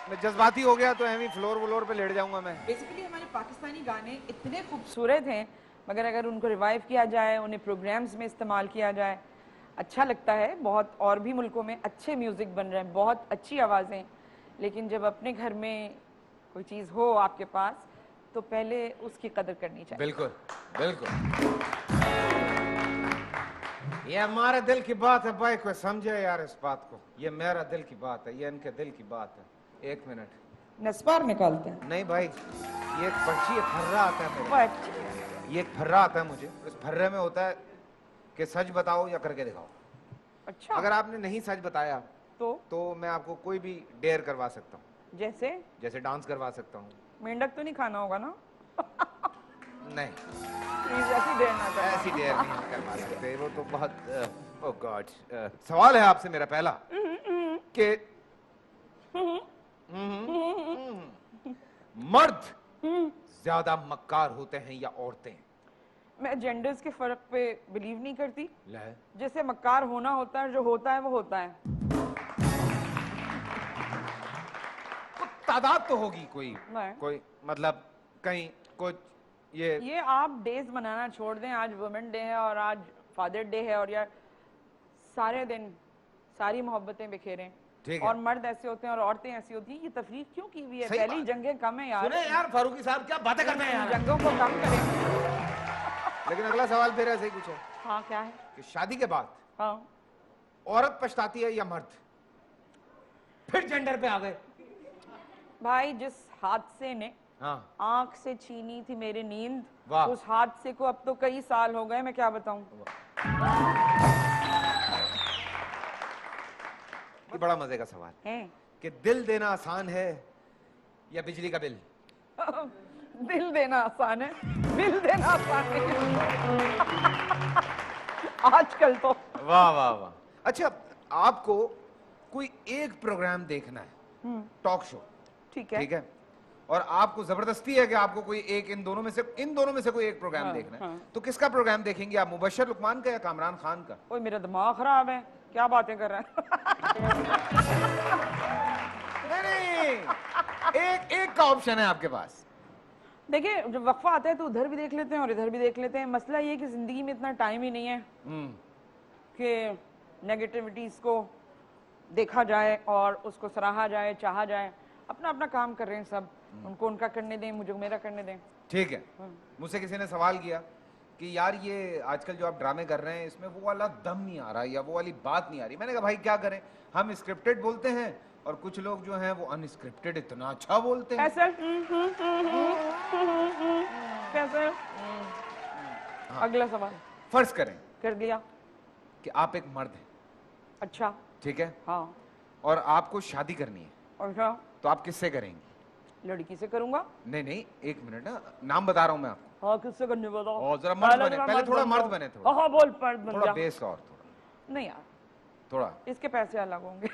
मैं जज्बाती हो गया तो एमी फ्लोर व्लोर पे लेट जाऊंगा मैं। बेसिकली हमारे पाकिस्तानी गाने इतने खूबसूरत हैं, मगर अगर उनको रिवाइव किया जाए, उन्हें प्रोग्राम्स में इस्तेमाल किया जाए, अच्छा लगता है बहुत। और भी मुल्कों में अच्छे म्यूज़िक बन रहे हैं, बहुत अच्छी आवाज़ें, लेकिन जब अपने घर में कोई चीज़ हो आपके पास तो पहले उसकी कदर करनी चाहिए। बिल्कुल बिल्कुल, ये हमारे दिल की बात है भाई, कोई समझे यार इस बात को। ये मेरा दिल की बात है, ये इनके दिल की बात है। एक मिनट, नस्पार निकालते हैं। नहीं भाई, ये एक पर्ची, एक फर्रा आता है मेरे, ये एक फर्रा आता है मुझे। इस फर्रे में होता है कि सच बताओ या करके दिखाओ। अच्छा, अगर आपने नहीं सच बताया तो मैं आपको कोई भी डेयर करवा सकता हूँ। जैसे डांस करवा सकता हूँ। मेंढक तो नहीं खाना होगा ना? नहीं, प्लीज ऐसी देर ना करना। ऐसी डेयर नहीं हम करवा सकते, वो तो बहुत ओह गॉड। सवाल है आपसे मेरा पहला कि मर्द ज्यादा मक्कार होते हैं या औरतें? मैं जेंडर्स के फर्क पे बिलीव नहीं करती। ले, जैसे मक्कार होना होता है, जो होता है वो होता है। तो तादाद तो होगी कोई नहीं। कोई मतलब कहीं कुछ ये आप डेज मनाना छोड़ दें। आज वुमेन डे है और आज फादर डे है, और यार सारे दिन सारी मोहब्बतें बिखेरें। ठीक है। और मर्द ऐसे होते हैं और औरतें ऐसी होती हैं, ये तफरीक क्यों की हुई है? सही पहली बात। जंगें कम है यार। सुने यार फारूकी साहब, क्या बातें करते हैं यार। जंगों को कम करें। लेकिन अगला सवाल फिर ऐसे ही कुछ है हाँ, क्या है? कि शादी के बाद हाँ, औरत पछताती है या मर्द? फिर जेंडर पे आ गए। भाई जिस हादसे ने हाँ, आंख से छीनी थी मेरी नींद, वाह। उस हादसे को अब तो कई साल हो गए, मैं क्या बताऊं। ये बड़ा मजे का सवाल है कि दिल देना आसान है या बिजली का बिल? दिल देना आसान है, बिल देना आसान है। आजकल तो। वाह वाह वाह। अच्छा, आपको कोई एक प्रोग्राम देखना है, टॉक शो, ठीक है। ठीक है, और आपको जबरदस्ती है कि आपको कोई एक इन दोनों में से कोई एक प्रोग्राम हाँ, देखना है, हाँ। तो किसका प्रोग्राम देखेंगे आप? मुबशर लुकमान का या कामरान खान का? ओए मेरा दिमाग खराब है, क्या बातें कर रहे हैं। नहीं, एक का ऑप्शन है आपके पास। देखिए, जब वक्फा आता है तो उधर भी देख लेते हैं और इधर भी देख लेते हैं। मसला ये है कि जिंदगी में इतना टाइम ही नहीं है कि नेगेटिविटीज को देखा जाए और उसको सराहा जाए, चाहा जाए। अपना अपना काम कर रहे हैं सब, उनको उनका करने दें, मुझे मेरा करने दें। ठीक है। मुझसे किसी ने सवाल किया कि यार ये आजकल जो आप ड्रामे कर रहे हैं इसमें वो वाला दम नहीं आ रहा या वो वाली बात नहीं आ रही। मैंने कहा भाई क्या करें, हम स्क्रिप्टेड बोलते हैं और कुछ लोग जो हैं वो अनस्क्रिप्टेड इतना अच्छा बोलते हैं। कैसे? अगला सवाल फर्ज करें कर दिया कि आप एक मर्द हैं, अच्छा, ठीक है, हाँ, और आपको शादी करनी है, अच्छा, तो आप किससे करेंगे? लड़की से करूंगा। नहीं नहीं, एक मिनट ना, नाम बता रहा हूं मैं आपको। हाँ, किससे करने बताओ। और जरा मर्द बने, पहले थोड़ा मर्द बने, हाँ हाँ, बोल मर्द बन थोड़ा जा। बेस और थोड़ा नहीं यार, थोड़ा इसके पैसे अलग होंगे।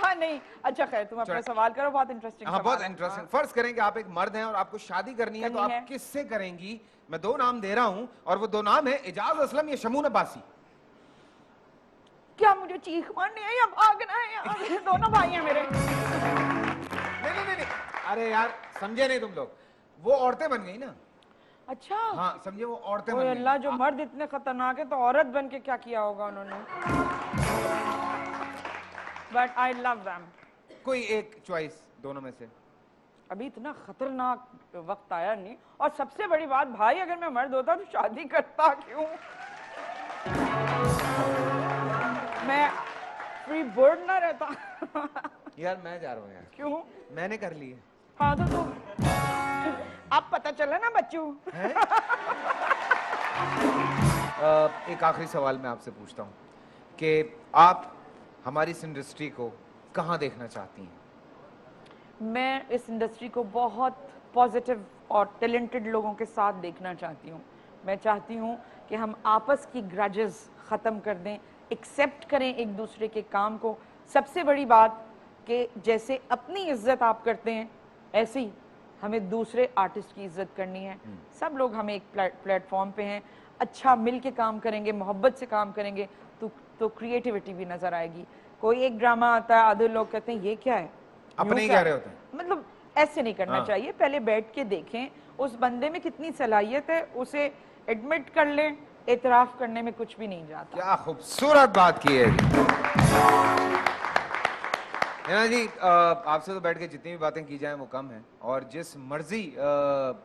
हाँ नहीं, अच्छा खैर, तुम अपना सवाल करो, बहुत इंटरेस्टिंग। हाँ, बहुत इंटरेस्टिंग। फर्ज करें कि आप एक मर्द हैं और आपको शादी करनी है, तो आप किससे करेंगी? मैं दो नाम दे रहा हूं और वो दो नाम है एजाज असलम या शमून अब्बासी। क्या मुझे चीख मारनी है या भागना है यार? दोनों भाई हैं मेरे। नहीं, अरे यार समझे नहीं तुम लोग, वो औरतें बन गई ना। अच्छा, हाँ समझे, वो औरतें बन ओए गई। अल्लाह, जो मर्द इतने खतरनाक है तो औरत बन के क्या किया होगा उन्होंने। But I love them. कोई एक चॉइस दोनों में से। अभी इतना खतरनाक वक्त आया नहीं, और सबसे बड़ी बात भाई, अगर मैं मर्द होता तो शादी करता क्यों? मैं फ्री बर्ड ना रहता। यार मैं जा रहा हूँ यार। क्यों? मैंने कर ली है। हाँ तो तुम, अब पता चला ना बच्चू। एक आखिरी सवाल मैं आपसे पूछता हूँ कि आप हमारी इस इंडस्ट्री को कहाँ देखना चाहती हैं? मैं इस इंडस्ट्री को बहुत पॉजिटिव और टैलेंटेड लोगों के साथ देखना चाहती हूँ। मैं चाहती हूँ कि हम आपस की ग्रजेस ख़त्म कर दें, एक्सेप्ट करें एक दूसरे के काम को। सबसे बड़ी बात कि जैसे अपनी इज्जत आप करते हैं, ऐसे ही हमें दूसरे आर्टिस्ट की इज्जत करनी है। सब लोग हमें एक प्लेटफॉर्म पे हैं, अच्छा मिल के काम करेंगे, मोहब्बत से काम करेंगे तो तो क्रिएटिविटी भी नजर आएगी। कोई एक ड्रामा आता है, आधे लोग कहते हैं ये क्या है, अपने ही यूं कह क्या? रहे होते हैं। मतलब ऐसे नहीं करना हाँ। चाहिए, पहले बैठ के देखें उस बंदे में कितनी सलाहियत है, उसे एडमिट कर लें, एतराफ करने में कुछ भी नहीं जाता। क्या खूबसूरत बात की है हिना जी। आपसे तो बैठ के जितनी भी बातें की जाए वो कम है, और जिस मर्जी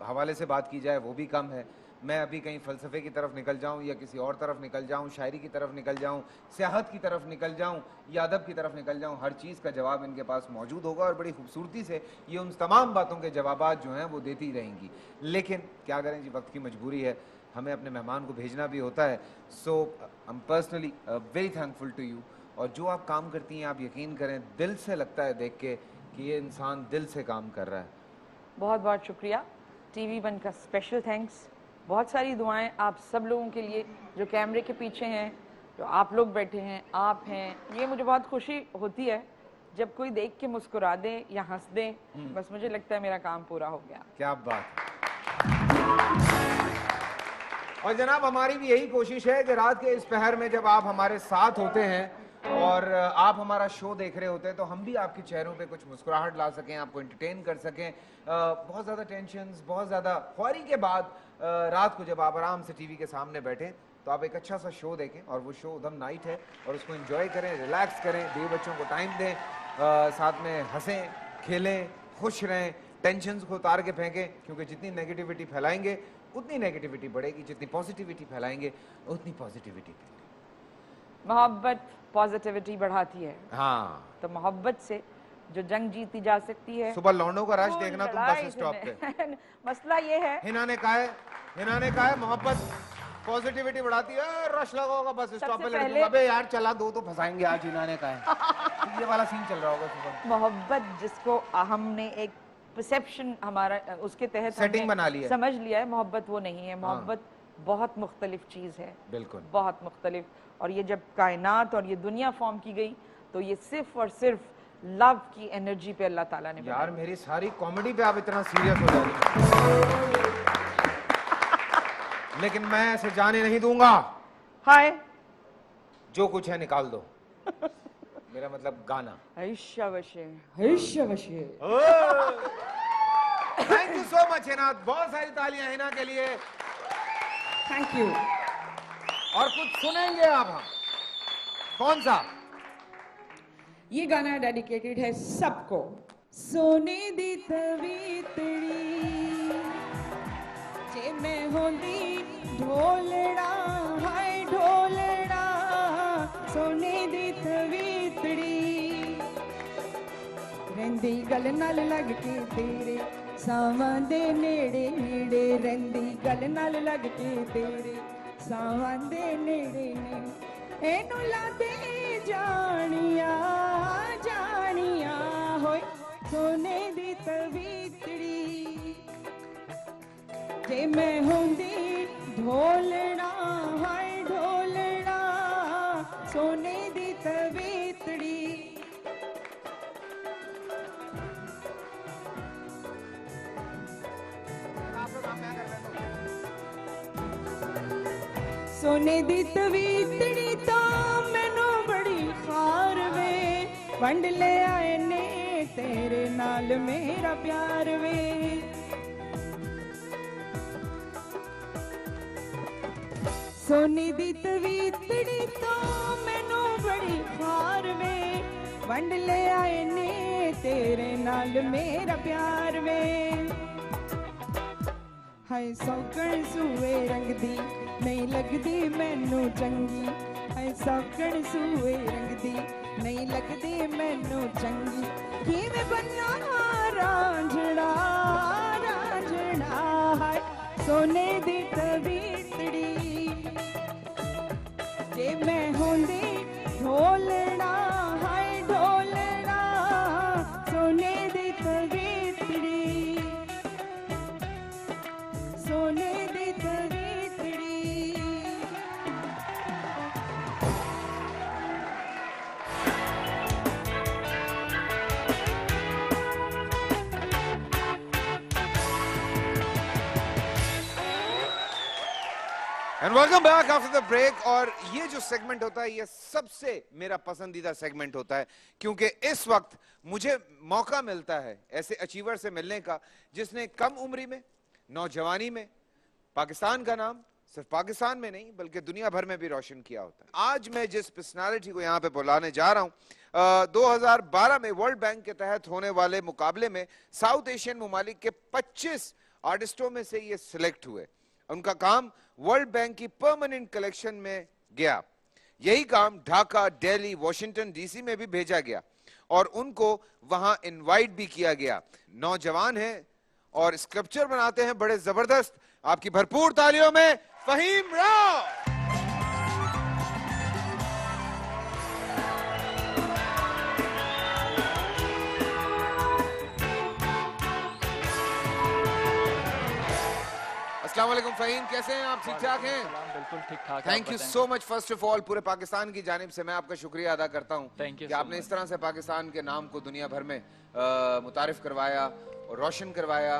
हवाले से बात की जाए वो भी कम है। मैं अभी कहीं फलसफे की तरफ निकल जाऊं या किसी और तरफ निकल जाऊं, शायरी की तरफ निकल जाऊं, सियाहत की तरफ निकल जाऊं या अदब की तरफ निकल जाऊं, हर चीज़ का जवाब इनके पास मौजूद होगा और बड़ी खूबसूरती से ये उन तमाम बातों के जवाबात जो हैं वो देती रहेंगी। लेकिन क्या करें जी, वक्त की मजबूरी है, हमें अपने मेहमान को भेजना भी होता है। So I am personally very thankful to you. और जो आप काम करती हैं, आप यकीन करें दिल से लगता है देख के कि ये इंसान दिल से काम कर रहा है। बहुत बहुत शुक्रिया। TV1 का स्पेशल थैंक्स। बहुत सारी दुआएं आप सब लोगों के लिए जो कैमरे के पीछे हैं, जो आप लोग बैठे हैं, आप हैं। ये मुझे बहुत खुशी होती है जब कोई देख के मुस्कुरा दे या हंस दे, बस मुझे लगता है मेरा काम पूरा हो गया। क्या बात है। और जनाब हमारी भी यही कोशिश है कि रात के इस पहर में जब आप हमारे साथ होते हैं और आप हमारा शो देख रहे होते हैं, तो हम भी आपके चेहरों पे कुछ मुस्कुराहट ला सकें, आपको एंटरटेन कर सकें। बहुत ज़्यादा टेंशन्स, बहुत ज़्यादा ख्वारी के बाद रात को जब आप आराम से टीवी के सामने बैठें तो आप एक अच्छा सा शो देखें, और वो शो उधम नाइट है, और उसको एंजॉय करें, रिलैक्स करें, बीवी बच्चों को टाइम दें, साथ में हंसें, खेलें, खुश रहें, टेंशन्स को उतार के फेंकें, क्योंकि जितनी नेगेटिविटी फैलाएंगे उतनी नेगेटिविटी बढ़ेगी, जितनी पॉजिटिविटी फैलाएंगे उतनी पॉजिटिविटी फैलेगी। मोहब्बत पॉजिटिविटी बढ़ाती है, हाँ, तो मोहब्बत से जो जंग जीती जा सकती है। सुबह लौंडों का रश वो देखना तुम लड़ाई बस स्टॉप से पे। मसला ये है, हिना ने कहा है मोहब्बत पॉजिटिविटी बढ़ाती है, रश लगा होगा बस स्टॉप पे लड़कियों का। अबे यार चला दो तो फंसाएंगे आज, हिना ने कहा है। ये वाला सीन चल रहा होगा सुबह। मोहब्बत जिसको हमने एक परसेप्शन हमारा उसके तहत सेटिंग बना ली है, समझ लिया है, मोहब्बत वो नहीं है। मोहब्बत बहुत मुख्तलिफ चीज़ है, बिल्कुल बहुत मुख्तलिफ। और ये जब कायनात और ये दुनिया फॉर्म की गई तो ये सिर्फ और सिर्फ लव की एनर्जी पे अल्लाह ताला ने यार मेरी सारी कॉमेडी पे आप इतना सीरियस हो जाए, लेकिन मैं ऐसे जाने नहीं दूंगा। हाय जो कुछ है निकाल दो। मेरा मतलब गाना। Thank you so much Hina, बहुत सारी तालियां हिना के लिए। Thank you. और कुछ सुनेंगे आप हम, कौन सा? ये गाना डेडिकेटेड है सबको। सोने दी तवीतड़ी जे मैं होंदी ढोलड़ा, हाय ढोलड़ा, सोने दी तवीतड़ी रंदी गल नाल लग के तेरे सावां दे नेड़े नेड़े, रंदी गल नाल लग के तेरे सावां दे नेड़े नेड़े, एनू लादे जानिया जानिया होए सोने दी तवीतड़ी जे मैं होंदी ढोलड़ा, हाय ढोलड़ा, सोने दी तवीतड़ी। सोने दी तवीतड़ी तो मैनू बड़ी खार वे, वंड ले आए ने तेरे नाल मेरा प्यार वे। सोने दी तवीतड़ी तो मैनू बड़ी खार वे, वंड ले आए ने तेरे नाल मेरा प्यार वे। हाय सौकण सूए रंग दी नहीं लगदी मैनू चंगी, हाय सौकण सूए रंग दी नहीं लगदी मैनू चंगी, किवें बन्ना रांझड़ा रांझड़ा, हाय सोने दी तवीतड़ी जे मैं होंदी ढोलड़ा, हाय ढोलड़ा, सोने दी तवीतड़ी, सोने दी तवीतड़ी। And welcome back after the break. और ये जो सेगमेंट होता है ये सबसे मेरा पसंदीदा सेगमेंट होता है, क्योंकि इस वक्त मुझे मौका मिलता है ऐसे अचीवर से मिलने का जिसने कम उम्री में, नौजवानी में पाकिस्तान का नाम सिर्फ पाकिस्तान में नहीं बल्कि दुनिया भर में भी रोशन किया होता है। आज मैं जिस पर्सनालिटी को यहाँ पे बुलाने जा रहा हूँ, 2012 में वर्ल्ड बैंक के तहत होने वाले मुकाबले में साउथ एशियन ममालिक के 25 आर्टिस्टों में से ये सिलेक्ट हुए। उनका काम वर्ल्ड बैंक की परमानेंट कलेक्शन में गया। यही काम ढाका, दिल्ली, वॉशिंगटन डीसी में भी भेजा गया और उनको वहां इनवाइट भी किया गया। नौजवान हैं और स्कल्पचर बनाते हैं बड़े जबरदस्त। आपकी भरपूर तालियों में फहीम राव। अस्सलाम वालेकुम फहीम, कैसे हैं आप? ठीक ठाक हैं? बिल्कुल ठीक ठाक। Thank you so much. First of all पूरे पाकिस्तान की जानिब से मैं आपका शुक्रिया अदा करता हूं कि आपने इस तरह से पाकिस्तान के नाम को दुनिया भर में मुतारिफ करवाया और रोशन करवाया।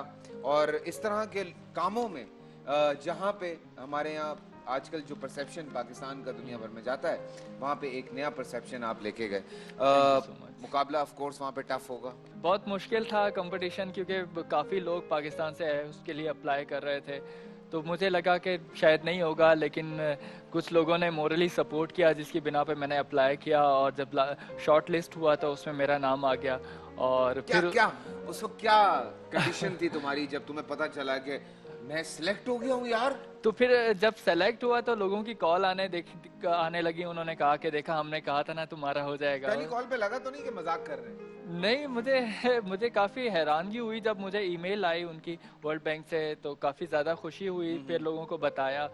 और इस तरह के कामों में जहां पे हमारे यहाँ आजकल जो परसेप्शन पाकिस्तान का दुनिया भर में जाता है, वहाँ पे एक नया परसेप्शन आप लेके गए। मुकाबला ऑफ कोर्स वहाँ पे टफ होगा, बहुत मुश्किल था कंपटीशन, क्योंकि काफ़ी लोग पाकिस्तान से उसके लिए अप्लाई कर रहे थे। तो मुझे लगा कि शायद नहीं होगा, लेकिन कुछ लोगों ने मोरली सपोर्ट किया जिसकी बिना पे मैंने अप्लाई किया। और जब शॉर्ट लिस्ट हुआ तो उसमें मेरा नाम आ गया। और फिर क्या उस वक्त क्या कंडीशन थी तुम्हारी जब तुम्हें पता चला कि मैं सिलेक्ट हो गया हूँ यार? तो फिर जब सेलेक्ट हुआ तो लोगों की कॉल आने लगी। उन्होंने कहा कि देखा, हमने कहा था ना तुम्हारा हो जाएगा। पहली कॉल पे लगा तो नहीं कि मजाक कर रहे हैं? नहीं, मुझे काफ़ी हैरानगी हुई जब मुझे ईमेल आई उनकी वर्ल्ड बैंक से, तो काफ़ी ज़्यादा खुशी हुई। फिर लोगों को बताया।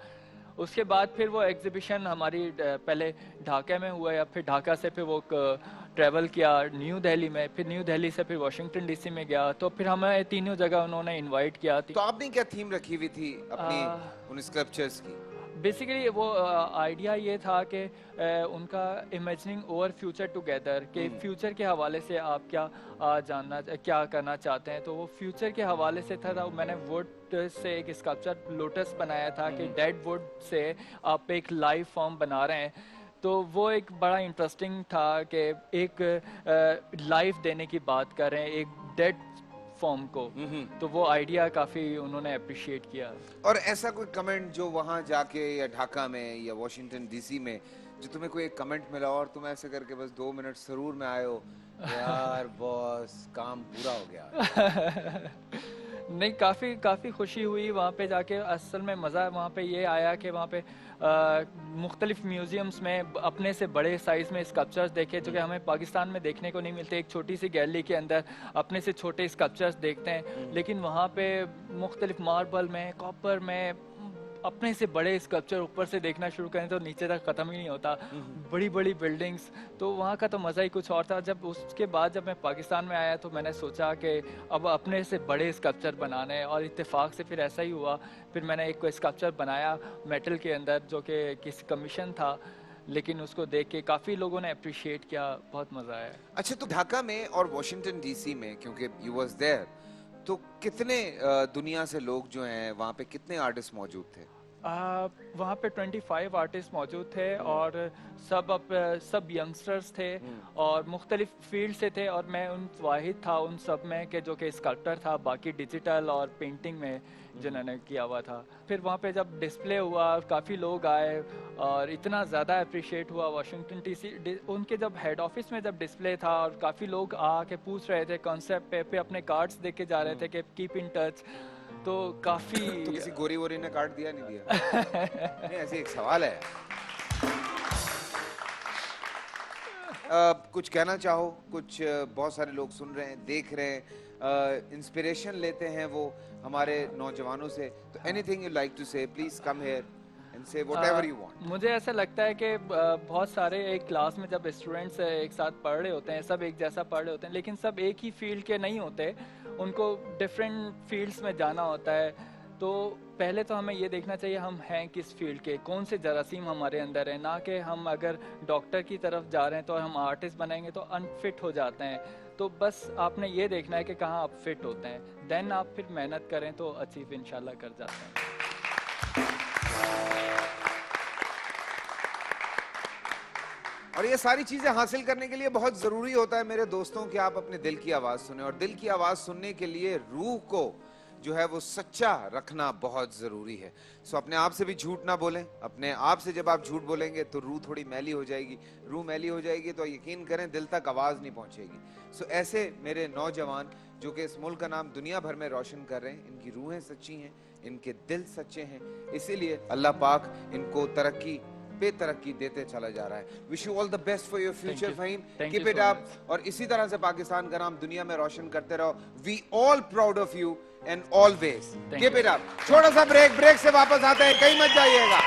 उसके बाद फिर वो एग्जीबिशन हमारी पहले ढाका में हुआ, या फिर ढाका से फिर वो ट्रैवल किया न्यू दिल्ली में, फिर न्यू दिल्ली से फिर वॉशिंगटन डीसी में गया। तो फिर हमें तीनों जगह उन्होंने इनवाइट किया। तो आपने क्या थीम रखी हुई थी अपनी उन स्कल्पचर्स की? बेसिकली वो आइडिया ये था कि उनका इमेजिनिंग ओवर फ्यूचर टुगेदर, के फ्यूचर के हवाले से आप क्या करना चाहते हैं। तो वो फ्यूचर के हवाले से था। मैंने वुड से एक स्कल्पचर लोटस बनाया था कि डेड वुड से आप एक लाइव फॉर्म बना रहे हैं। तो वो एक बड़ा इंटरेस्टिंग था कि एक लाइफ देने की बात कर रहे हैं एक डेड फॉर्म को। तो वो आइडिया काफी उन्होंने अप्रिशिएट किया। और ऐसा कोई कमेंट जो वहां जाके या ढाका में या वॉशिंगटन डीसी में जो तुम्हें कोई एक कमेंट मिला और तुम ऐसे करके बस 2 मिनट सरूर में आए हो, यार बॉस काम पूरा हो गया? नहीं, काफ़ी खुशी हुई वहाँ पे जाके। असल में मज़ा वहाँ पे ये आया कि वहाँ पे मुख्तलिफ म्यूज़ियम्स में अपने से बड़े साइज़ में स्कल्पचर्स देखे जो कि हमें पाकिस्तान में देखने को नहीं मिलते। एक छोटी सी गैलरी के अंदर अपने से छोटे स्कल्पचर्स देखते हैं, लेकिन वहाँ पे मुख्तलिफ मार्बल में, कॉपर में अपने से बड़े स्कल्पचर ऊपर से देखना शुरू करें तो नीचे तक ख़त्म ही नहीं होता। बड़ी बड़ी बिल्डिंग्स, तो वहाँ का तो मज़ा ही कुछ और था। जब उसके बाद जब मैं पाकिस्तान में आया तो मैंने सोचा कि अब अपने से बड़े स्कल्पचर बनाने हैं, और इत्तेफाक से फिर ऐसा ही हुआ। फिर मैंने एक स्कल्पचर बनाया मेटल के अंदर जो कि किसी कमीशन था, लेकिन उसको देख के काफ़ी लोगों ने अप्रिशिएट किया, बहुत मज़ा आया। अच्छा, तो ढाका में और वॉशिंगटन डीसी में, क्योंकि यू वाज देयर, तो कितने दुनिया से लोग जो हैं वहाँ पे, कितने आर्टिस्ट मौजूद थे? वहाँ पे 25 आर्टिस्ट मौजूद थे और सब यंगस्टर्स थे और मुख्तलिफ फील्ड से थे। और मैं उन वाहिद था उन सब में कि जो कि स्कल्पटर था, बाकी डिजिटल और पेंटिंग में जिन्होंने किया हुआ था। फिर वहाँ पे जब डिस्प्ले हुआ काफ़ी लोग आए और इतना ज़्यादा अप्रिशिएट हुआ। वॉशिंगटन डीसी उनके जब हेड ऑफिस में जब डिस्प्ले था और काफ़ी लोग आके पूछ रहे थे कॉन्सेप्ट पे अपने कार्ड्स दे के जा रहे थे कि कीप इन टच। तो काफ़ी तो किसी गोरी वोरी ने कार्ड दिया नहीं दिया? नहीं, ऐसे एक सवाल है। कुछ कहना चाहो? कुछ बहुत सारे लोग सुन रहे हैं, देख रहे हैं, इंस्पिरेशन लेते हैं वो हमारे नौजवानों से। तो एनीथिंग यू लाइक टू से, please come here and say whatever you want. मुझे ऐसा लगता है कि बहुत सारे एक क्लास में जब स्टूडेंट्स एक साथ पढ़ रहे होते हैं, सब एक जैसा पढ़ रहे होते हैं, लेकिन सब एक ही फील्ड के नहीं होते, उनको डिफरेंट फील्ड्स में जाना होता है। तो पहले तो हमें ये देखना चाहिए हम हैं किस फील्ड के, कौन से जरासीम हमारे अंदर है, ना कि हम अगर डॉक्टर की तरफ जा रहे हैं तो हम आर्टिस्ट बनाएंगे तो अनफिट हो जाते हैं। तो बस आपने ये देखना है कि कहाँ आप फिट होते हैं, देन आप फिर मेहनत करें तो अचीव इंशाल्लाह कर जाते हैं। और ये सारी चीजें हासिल करने के लिए बहुत जरूरी होता है मेरे दोस्तों कि आप अपने दिल की आवाज सुने, और दिल की आवाज सुनने के लिए रूह को जो है वो सच्चा रखना बहुत जरूरी है। सो अपने आप से भी झूठ ना बोलें। अपने आप से जब आप झूठ बोलेंगे तो रूह थोड़ी मैली हो जाएगी, रूह मैली हो जाएगी तो यकीन करें दिल तक आवाज नहीं पहुंचेगी। सो ऐसे मेरे नौजवान जो कि इस मुल्क का नाम दुनिया भर में रोशन कर रहे हैं, इनकी रूहें सच्ची हैं, इनके दिल सच्चे हैं, इसीलिए अल्लाह पाक इनको तरक्की पे तरक्की देते चला जा रहा है। Wish you all the best for your future Fahim, keep it up, और इसी तरह से पाकिस्तान का नाम दुनिया में रोशन करते रहो। We all proud of you and always keep it up. छोटा सा ब्रेक से वापस आते हैं, कहीं मत जाइएगा।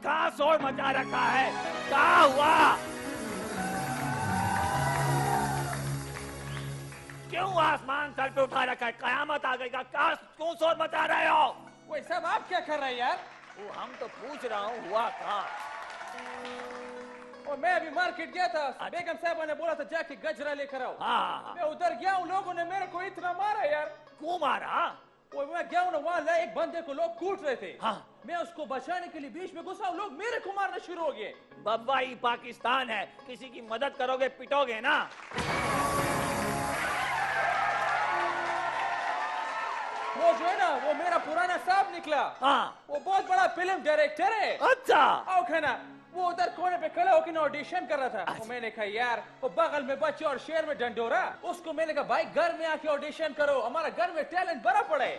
कहाँ शोर मचा रखा है, कहाँ हुआ, क्यों आसमान सर पे उठा रखा है, कयामत आ गई का, क्यों शोर मचा रहे हो? वो सब आप क्या कर रहे हैं यार? वो हम तो पूछ रहा हूँ हुआ कहाँ? और मैं अभी मार्केट गया था, बेगम साहबा ने बोला था जाके गजरा लेकर आओ। हाँ। मैं उधर गया हूँ, लोगों ने मेरे को इतना मारा यार। क्यों मारा? वो मैं गया हूँ ना, वहाँ एक बंदे को लोग कूट रहे थे। हाँ। मैं उसको बचाने के लिए बीच में घुसा, लोग मेरे को मारना शुरू हो गए। बब्बा ये पाकिस्तान है, किसी की मदद करोगे पिटोगे ना। वो जो है ना, वो मेरा पुराना साहब निकला। हाँ। वो बहुत बड़ा फिल्म डायरेक्टर है। अच्छा। आओ खाना, वो उधर कोने पे खड़ा होकर ऑडिशन कर रहा था। अच्छा। वो मैंने कहा यार, वो बगल में बच्चे और शेर में डंडोरा, उसको मैंने कहा भाई घर में आके ऑडिशन करो, हमारा घर में टैलेंट बड़ा पड़े।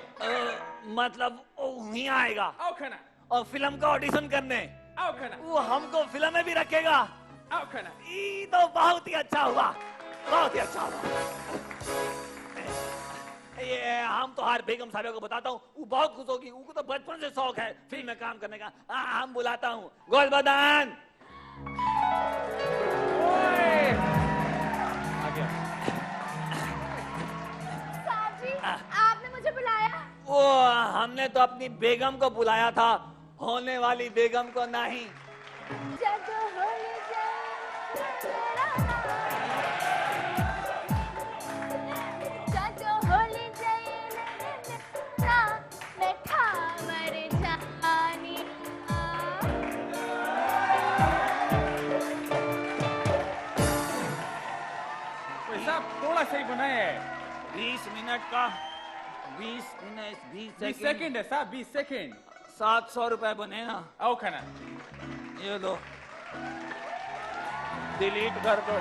मतलब वहीं आएगा? आओ खाना। और फिल्म का ऑडिशन करने? आओ खाना। वो हमको फिल्म में भी रखेगा? आओ खाना। ये तो बहुत ही अच्छा हुआ, बहुत ही अच्छा हुआ। ये हम तो हर बेगम साहब को बताता हूँ, वो बहुत खुश होगी, उनको तो बचपन से शौक है फिल्म में काम करने का। हम बुलाता हूँ गोल बदन। साहब जी, आपने मुझे बुलाया? वो हमने तो अपनी बेगम को बुलाया था, होने वाली बेगम को नहीं। थोड़ा सही बनाया है। 20 मिनट का 20 सेकंड है साहब, 20 सेकंड। 700 रुपए बने ना। आओ खाना। ये लो, डिलीट कर दो।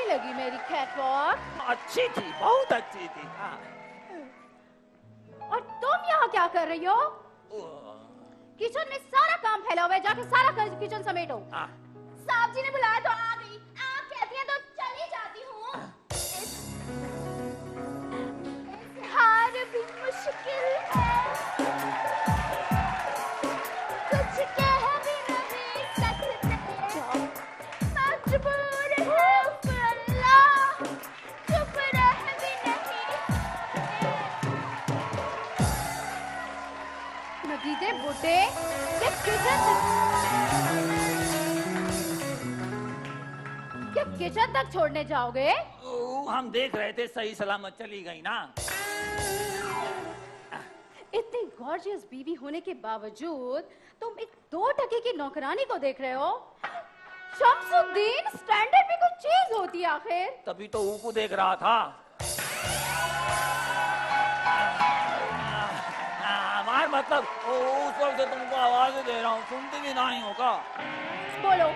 लगी मेरी कैटवॉक? अच्छी थी, बहुत अच्छी थी। हाँ। और तुम यहाँ क्या कर रही हो? किचन में सारा काम फैला हुआ है, जाके सारा किचन समेटो। साहब जी ने बुलाया तो आ गई, आप कहती हैं तो चली जाती हूँ। हार भी मुश्किल है, कुछ कह भी नहीं सकते, मजबूर है बुड्ढे, क्या किचन तक छोड़ने जाओगे? हम देख रहे थे सही सलामत चली गई ना। इतनी गॉर्जियस बीवी होने के बावजूद तुम एक 2 टके की नौकरानी को देख रहे हो? शम्सुद्दीन, स्टैंडर्ड भी कुछ चीज होती है आखिर। तभी तो ऊको देख रहा था। मतलब उस वक्त से तुमको आवाज दे रहा हूँ, सुनती भी नहीं हो का? बोलो,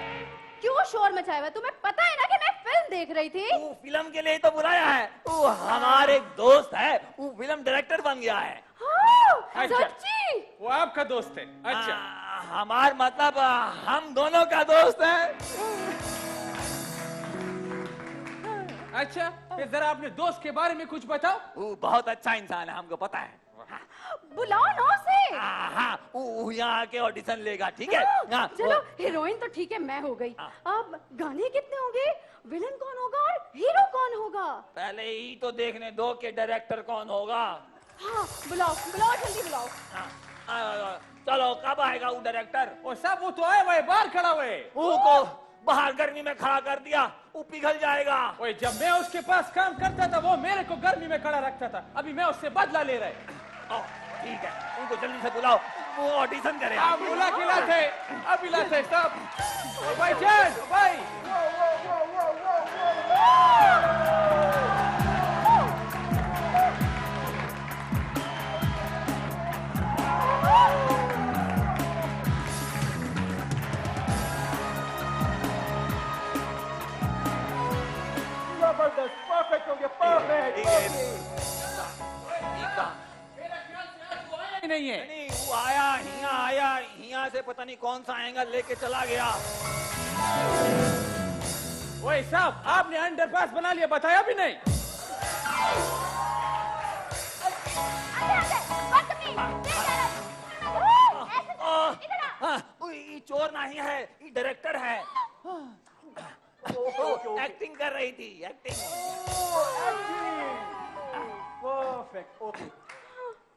क्यों शोर मचाया हुआ? तुम्हें पता है ना कि मैं फिल्म देख रही थी। वो फिल्म के लिए तो बुलाया है, वो हमारे एक दोस्त है, वो फिल्म डायरेक्टर बन गया है। सच्ची? वो आपका दोस्त है? अच्छा। हमार मतलब हम दोनों का दोस्त है। अच्छा, फिर जरा अपने दोस्त के बारे में कुछ बताओ। वो बहुत अच्छा इंसान है, हमको पता है। बुलाओ ना उसे। हाँ, वो यहाँ आके ऑडिशन लेगा, ठीक है? हाँ, चलो हीरोइन तो ठीक है मैं हो गई, अब गाने कितने होंगे, विलन कौन होगा और हीरो कौन होगा? पहले ही तो देखने दो कि डायरेक्टर कौन होगा। हाँ बुलाओ बुलाओ जल्दी बुलाओ। चलो कब आएगा वो डायरेक्टर? वो सब वो तो आए हुए बाहर खड़ा हुए। वो को बाहर गर्मी में खड़ा कर दिया, वो पिघल जाएगा। ओए जब मैं उसके पास काम करता था वो मेरे को गर्मी में खड़ा रखता था, अभी मैं उससे बदला ले रहा है। ठीक है, उनको जल्दी से बुलाओ, वो ऑडिशन करे। आप बुला के लाते, अभी लाते सब। भाई चल भाई। जबरदस्त, परफेक्ट हो गया, परफेक्ट। नहीं है। नहीं, वो आया, हिया से पता नहीं कौन सा एंगल लेके चला गया। ओए साहब, आपने अंडरपास बना लिया, बताया भी नहीं। ये चोर नहीं है, ये डायरेक्टर है। एक्टिंग कर रही थी, acting. Perfect. Okay.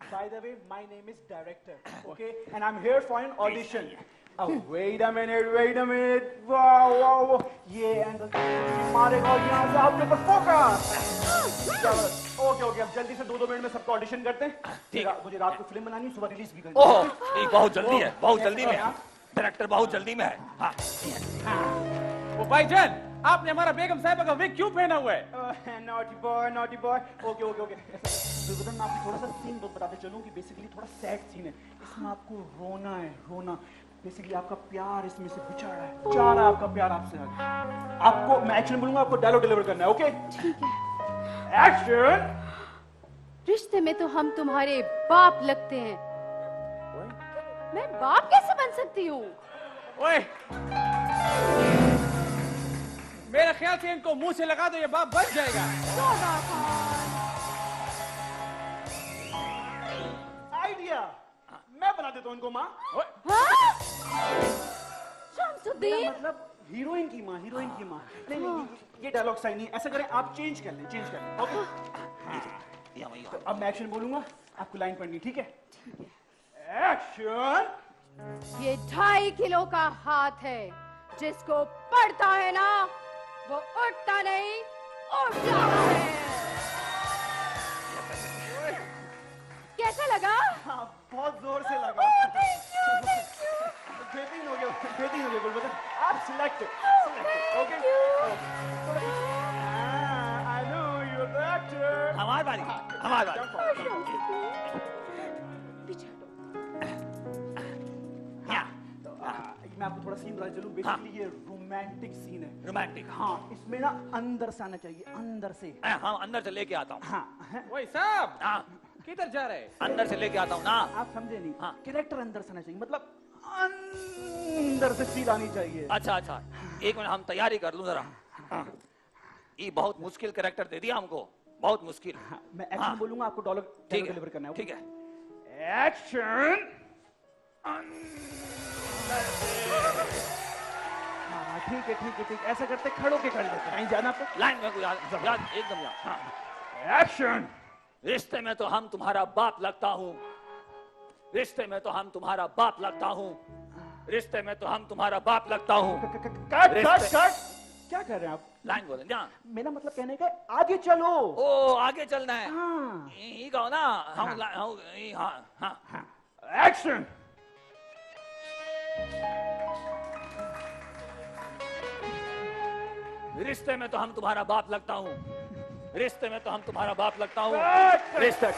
By the way, my name is Director. Okay, and I'm here for an audition. Oh, wait a minute. Wow. ये एंगल मारेगा और यहाँ से आपके ऊपर फोकस। ओके, अब जल्दी से 2 मिनट में सबका ऑडिशन करते हैं। ठीक है। मुझे रात को फिल्म बनानी है, सुबह रिलीज भी करनी है। ओह, ये बहुत जल्दी है, बहुत जल्दी में। डायरेक्टर बहुत जल्दी में है। हाँ। वो भाईजान, आपने हमारा बेगम साहिबा का विग क्यों पहना हुआ है? Naughty boy. Okay. मैं आपको थोड़ा सा सीन बताते चलूं कि बेसिकली थोड़ा सैड सीन है। इसमें आपको रोना। बेसिकली आपका प्यार इसमें से बिछड़ रहा है, चाह रहा है आपका प्यार आपसे। आपको मैं एक्शन बोलूंगा, आपको डायलॉग डिलीवर करना है। ओके ठीक है। एक्शन। रिश्ते में तो हम तुम्हारे बाप लगते हैं, मैं बाप कैसे बन सकती हूँ? ओए, मेरे ख्याल से इनको मुंह से लगा दो, ये बाप बच जाएगा। आइडिया, मैं बना देता हूँ इनको माँ। शम्सुद्दीन, मतलब हीरोइन की माँ। नहीं, ये डायलॉग सही नहीं। ऐसा करें, आप चेंज कर लें। ओके, तो अब मैं एक्शन बोलूंगा, आपको लाइन पढ़नी, ठीक है? एक्शन। ये 2.5 किलो का हाथ है, जिसको पड़ता है ना वो उठता नहीं, उठ जाता है। कैसा लगा? हाँ, बहुत जोर से लगा। बेहतरीन हो गया गुलबदन। आप selected. Okay. I know you're the actor. हमारी बारी। मैं आपको थोड़ा सीन बता चलूं। बेसिकली ये रोमांटिक सीन है। रोमांटिक। हाँ, इसमें ना अंदर से आना चाहिए, अंदर से। हाँ, अंदर से लेके आता हूँ। हाँ। वही साहब। हाँ। किधर जा रहे हैं? अंदर से लेके आता हूँ ना। आप समझे नहीं। हाँ। कैरेक्टर अंदर से आना चाहिए, मतलब अंदर से फील आनी चाहिए। अच्छा, 1 मिनट हम तैयारी कर लूँ जरा। ये बहुत मुश्किल कैरेक्टर दे दिया हमको, बहुत मुश्किल। मैं एक्शन बोलूंगा, आपको डायलॉग डिलीवर करना है। ठीक है। एक्शन। ठीक है। ऐसा करते खड़ो के कर लेते। कहीं जाना आपको? लाइन में याद एकदम याद। एक्शन। रिश्ते में तो हम तुम्हारा बाप लगता हूँ, रिश्ते में तो हम तुम्हारा बाप लगता हूँ, रिश्ते में तो हम तुम्हारा बाप लगता हूँ। कट। क्या कर रहे हैं आप? लाइन बोले ना। मेरा मतलब कहने का आगे चलो। ओ, आगे चलना है। हाँ। ये कहो ना। हाँ। एक्शन। रिश्ते में तो हम तुम्हारा बाप लगता हूँ, रिश्ते में तो हम तुम्हारा बाप लगता हूँ। रिश्ते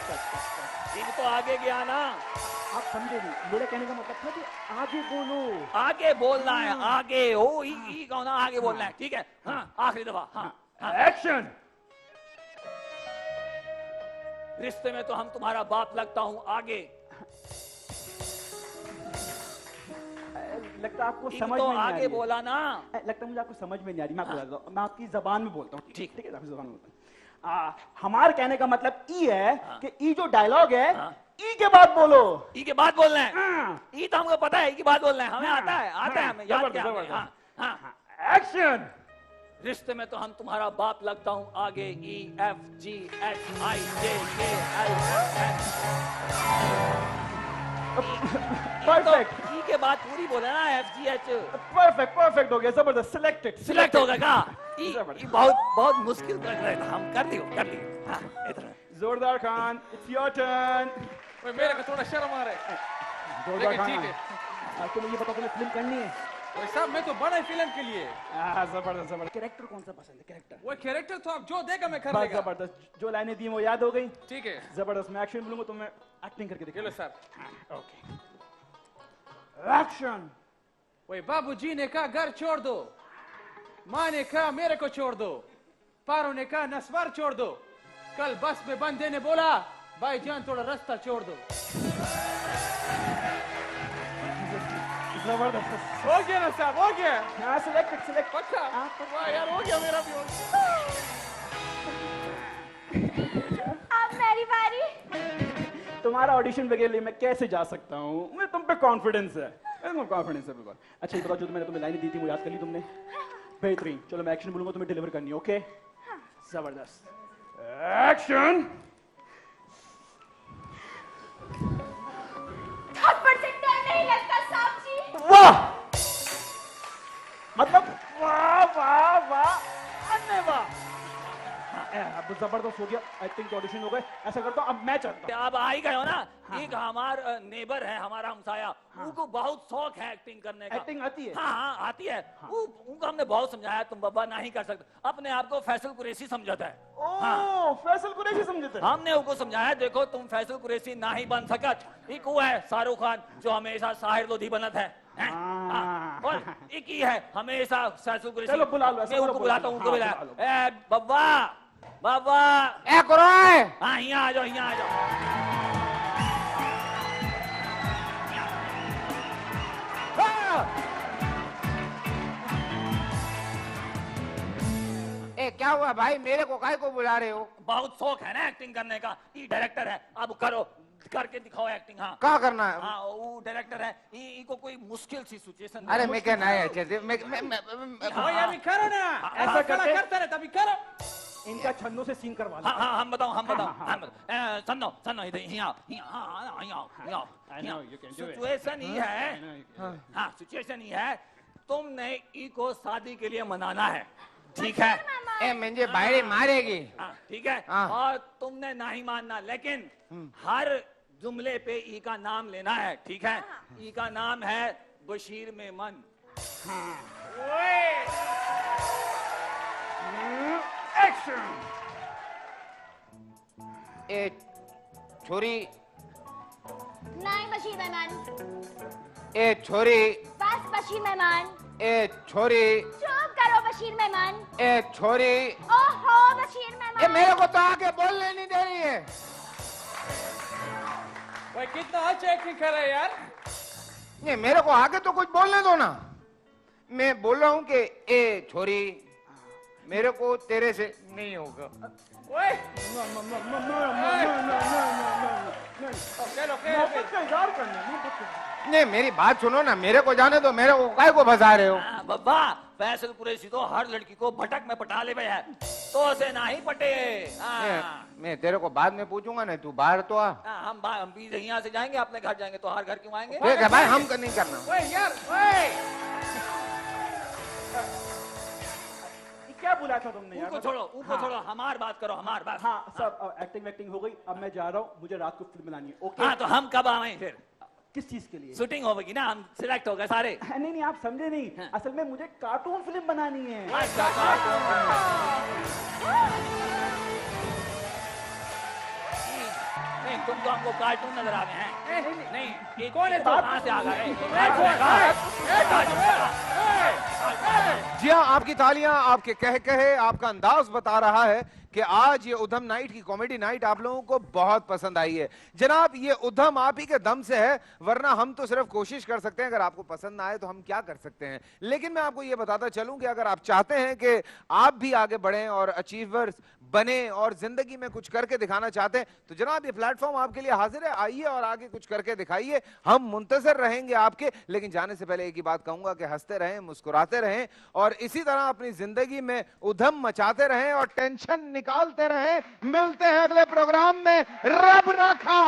तो आगे गया ना। आप समझे नहीं, मेरा कहने का मतलब था कि आगे बोलो। आगे बोलना है, आगे। ओ, ई कहो ना, आगे बोलना है। ठीक है। हाँ, आखिरी दफा। हाँ। एक्शन। रिश्ते में तो हम तुम्हारा बाप लगता हूँ, आगे। लगता है आपको समझ तो में नहीं आ रही आगे है। बोला ना। लगता है मुझे आपको समझ में नहीं आ रही। मैं आपको मैं आपकी जबान में बोलता हूँ। ठीक है, आपकी जबान में बोलता हूँ। हमारे कहने का मतलब ई है कि ई जो डायलॉग है ई के बाद बोलो। ई के बाद बोलना है? ई तो हमको पता है, ई के बाद बोलना है, हमें आता है हमें याद किया हमने। हाँ, एक्शन। रिश्ते में तो हम तुम्हारा बाप लगता हूँ, आगे EFGHIJKL परफेक्ट। ई के बाद पूरी बोले ना FGH। परफेक्ट हो गया, जबरदस्त। सिलेक्ट हो गया। ई बहुत मुश्किल लग रहा था, हम कर दियो। हाँ, इधर जोरदार खान, इट्स योर टर्न। मेरे को थोड़ा शर्म आ रहा है, जोरदार लेकिन ठीक खान, है। तुम्हें ये बताओ तुम्हें फिल्म करनी है? साहब मैं तो बड़ा फिल्म के लिए। जबरदस्त। कैरेक्टर कौन सा पसंद है? कैरेक्टर वो कैरेक्टर तो आप जो देगा मैं कर बस लेगा। जबरदस्त। जो लाइनें दी वो याद हो गई? ठीक है। जबरदस्त। मैं एक्शन बोलूंगा तो मैं एक्टिंग करके दिखाऊंगा। Sir okay, action. वही बाबूजी ने कहा घर छोड़ दो, माँ ने कहा मेरे को छोड़ दो, पारो ने कहा नस्वार छोड़ दो, कल बस में बंदे ने बोला भाईजान थोड़ा रास्ता छोड़ दो। जबरदस्त। हो गया ना साहब, हो गया। हाँ, सिलेक्ट। पक्का? वाह यार, हो गया मेरा भी। अब मेरी बारी। तुम्हारा ऑडिशन वगैरह लिए मैं कैसे जा सकता हूँ? मैं तुम पे कॉन्फिडेंस है, बिल्कुल। अच्छा ये बताओ, जो मैंने तुम्हें लाइनें दी थी वो याद कर ली तुमने? बेहतरीन। चलो मैं एक्शन बोलूंगा, तुम्हें डिलीवर करनी है। ओके, जबरदस्त। एक्शन। थप्पड़ से डर नहीं लगता साहब जी। वाह, मतलब वाह, धन्यवाद। अब जबरदस्त हो गया। आई थिंक ऑडिशन हो गए। ऐसा करता हूँ अब मैं चलता हूँ। अब आ ही गए हो ना। एक हमार नेबर है, हमारा हमसाया, उनको बहुत शौक है एक्टिंग करने का। एक्टिंग आती है? हाँ, आती है। उनको हमने बहुत समझाया, तुम बाबा नहीं कर सकते, अपने आप को फैसल कुरैशी समझता है। फैसल कुरैशी समझते हैं? हमने उनको समझाया, देखो तुम फैसल कुरैशी ना ही बन सकत। एक वो है शाहरुख खान जो हमेशा साहिर लोधी बनत है। और एक ही है हमेशा फैसल कुरैशी। चलो बुला लो। मैं उनको बुलाता हूँ, उनको बुलाया। बाबा ए कुराय, हाँ यहाँ आ जाओ। ए क्या हुआ भाई, मेरे को काहे को बुला रहे हो? बहुत शौक है ना एक्टिंग करने का, ये डायरेक्टर है, अब करो, करके दिखाओ एक्टिंग। हाँ क्या करना है? हाँ, वो डायरेक्टर है, इनको कोई मुश्किल सी सिचुएशन। अरे मैं क्या नया है, अभी करो ना, ऐसा करता रहता, अभी करो। इनका छन्नों से सीन करवा लो। हाँ, हम बताओ। सन्नो इधर सिचुएशन ही है। हाँ, सिचुएशन ही है, तुमने ई को शादी के लिए मनाना है, ठीक है? ए मुझे बाहरी मारेगी। ठीक है। और तुमने नहीं मानना, लेकिन हर जुमले पे ई का नाम लेना है, ठीक है? ई का नाम है बशीर मेमन। एक्शन। ए छोरी। नहीं बशीर मेहमान। ए छोरी। बस बशीर मेहमान। ए छोरी। चुप करो बशीर मेहमान। ए छोरी। ओहो बशीर मेहमान। ये मेरे को तो आगे बोलने नहीं दे रही है। भाई कितना अच्छा एक्टिंग कर रहा है यार। ये मेरे को आगे तो कुछ बोलने दो ना। मैं बोल रहा हूँ कि ए छोरी, मेरे को तेरे से नहीं होगा। नहीं मेरी बात सुनो ना, मेरे को जाने दो, मेरे को काय को फंसा रहे हो? बाबा फैसल कुरैशी तो हर लड़की को भटक में पटा ले है, तो से ना ही पटे। मैं तेरे को बाद में पूछूंगा ना, तू बाहर तो आ। हम भी यहाँ से जाएंगे, अपने घर जाएंगे, तो हर घर क्यों आएंगे? ठीक है भाई, हम नहीं करना। क्या बुलाया था तुमने? उनको छोड़ो, हमार बात करो, हमार बात। हाँ सब एक्टिंग हो गई, अब मैं जा रहा हूँ, मुझे रात को फिल्म बनानी है। ओके? हाँ, तो हम कब आए फिर? किस चीज के लिए? शूटिंग होगी ना, हम सिलेक्ट हो गए सारे। नहीं आप समझे नहीं। असल में मुझे कार्टून फिल्म बनानी है। नहीं, तुम तो हमको कार्टून नजर आ गए हैं। नहीं, कौन है? कहाँ से आ गए? जी हाँ, आपकी तालियां, आपके कहे आपका अंदाज बता रहा है कि आज ये उधम नाइट की कॉमेडी नाइट आप लोगों को बहुत पसंद आई है। जनाब, ये उधम आप ही के दम से है, वरना हम तो सिर्फ कोशिश कर सकते हैं, अगर आपको पसंद ना आए तो हम क्या कर सकते हैं। लेकिन मैं आपको ये बताता चलूं कि अगर आप चाहते हैं कि आप भी आगे बढ़ें और अचीवर्स बने और जिंदगी में कुछ करके दिखाना चाहते हैं, तो जनाब ये प्लेटफॉर्म आपके लिए हाजिर है। आइए और आगे कुछ करके दिखाइए, हम मुंतजर रहेंगे आपके। लेकिन जाने से पहले एक ही बात कहूंगा कि हंसते रहें, मुस्कुराते रहें और इसी तरह अपनी जिंदगी में उधम मचाते रहें और टेंशन निकालते रहें। मिलते हैं अगले प्रोग्राम में। रब रखा।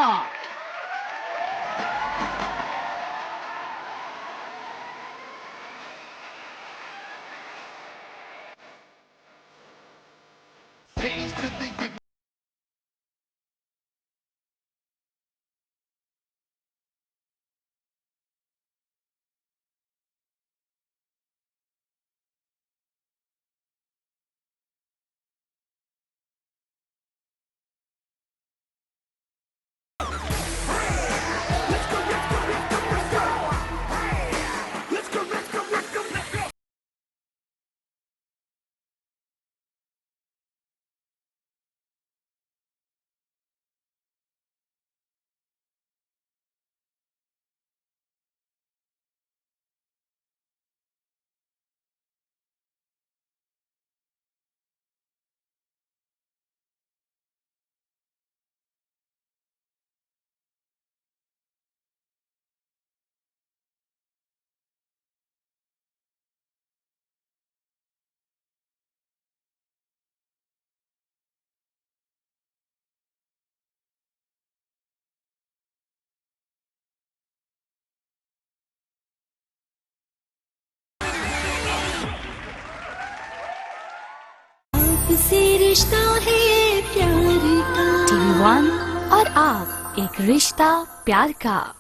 आपसे रिश्ता है प्यार का। TV1 और आप, एक रिश्ता प्यार का।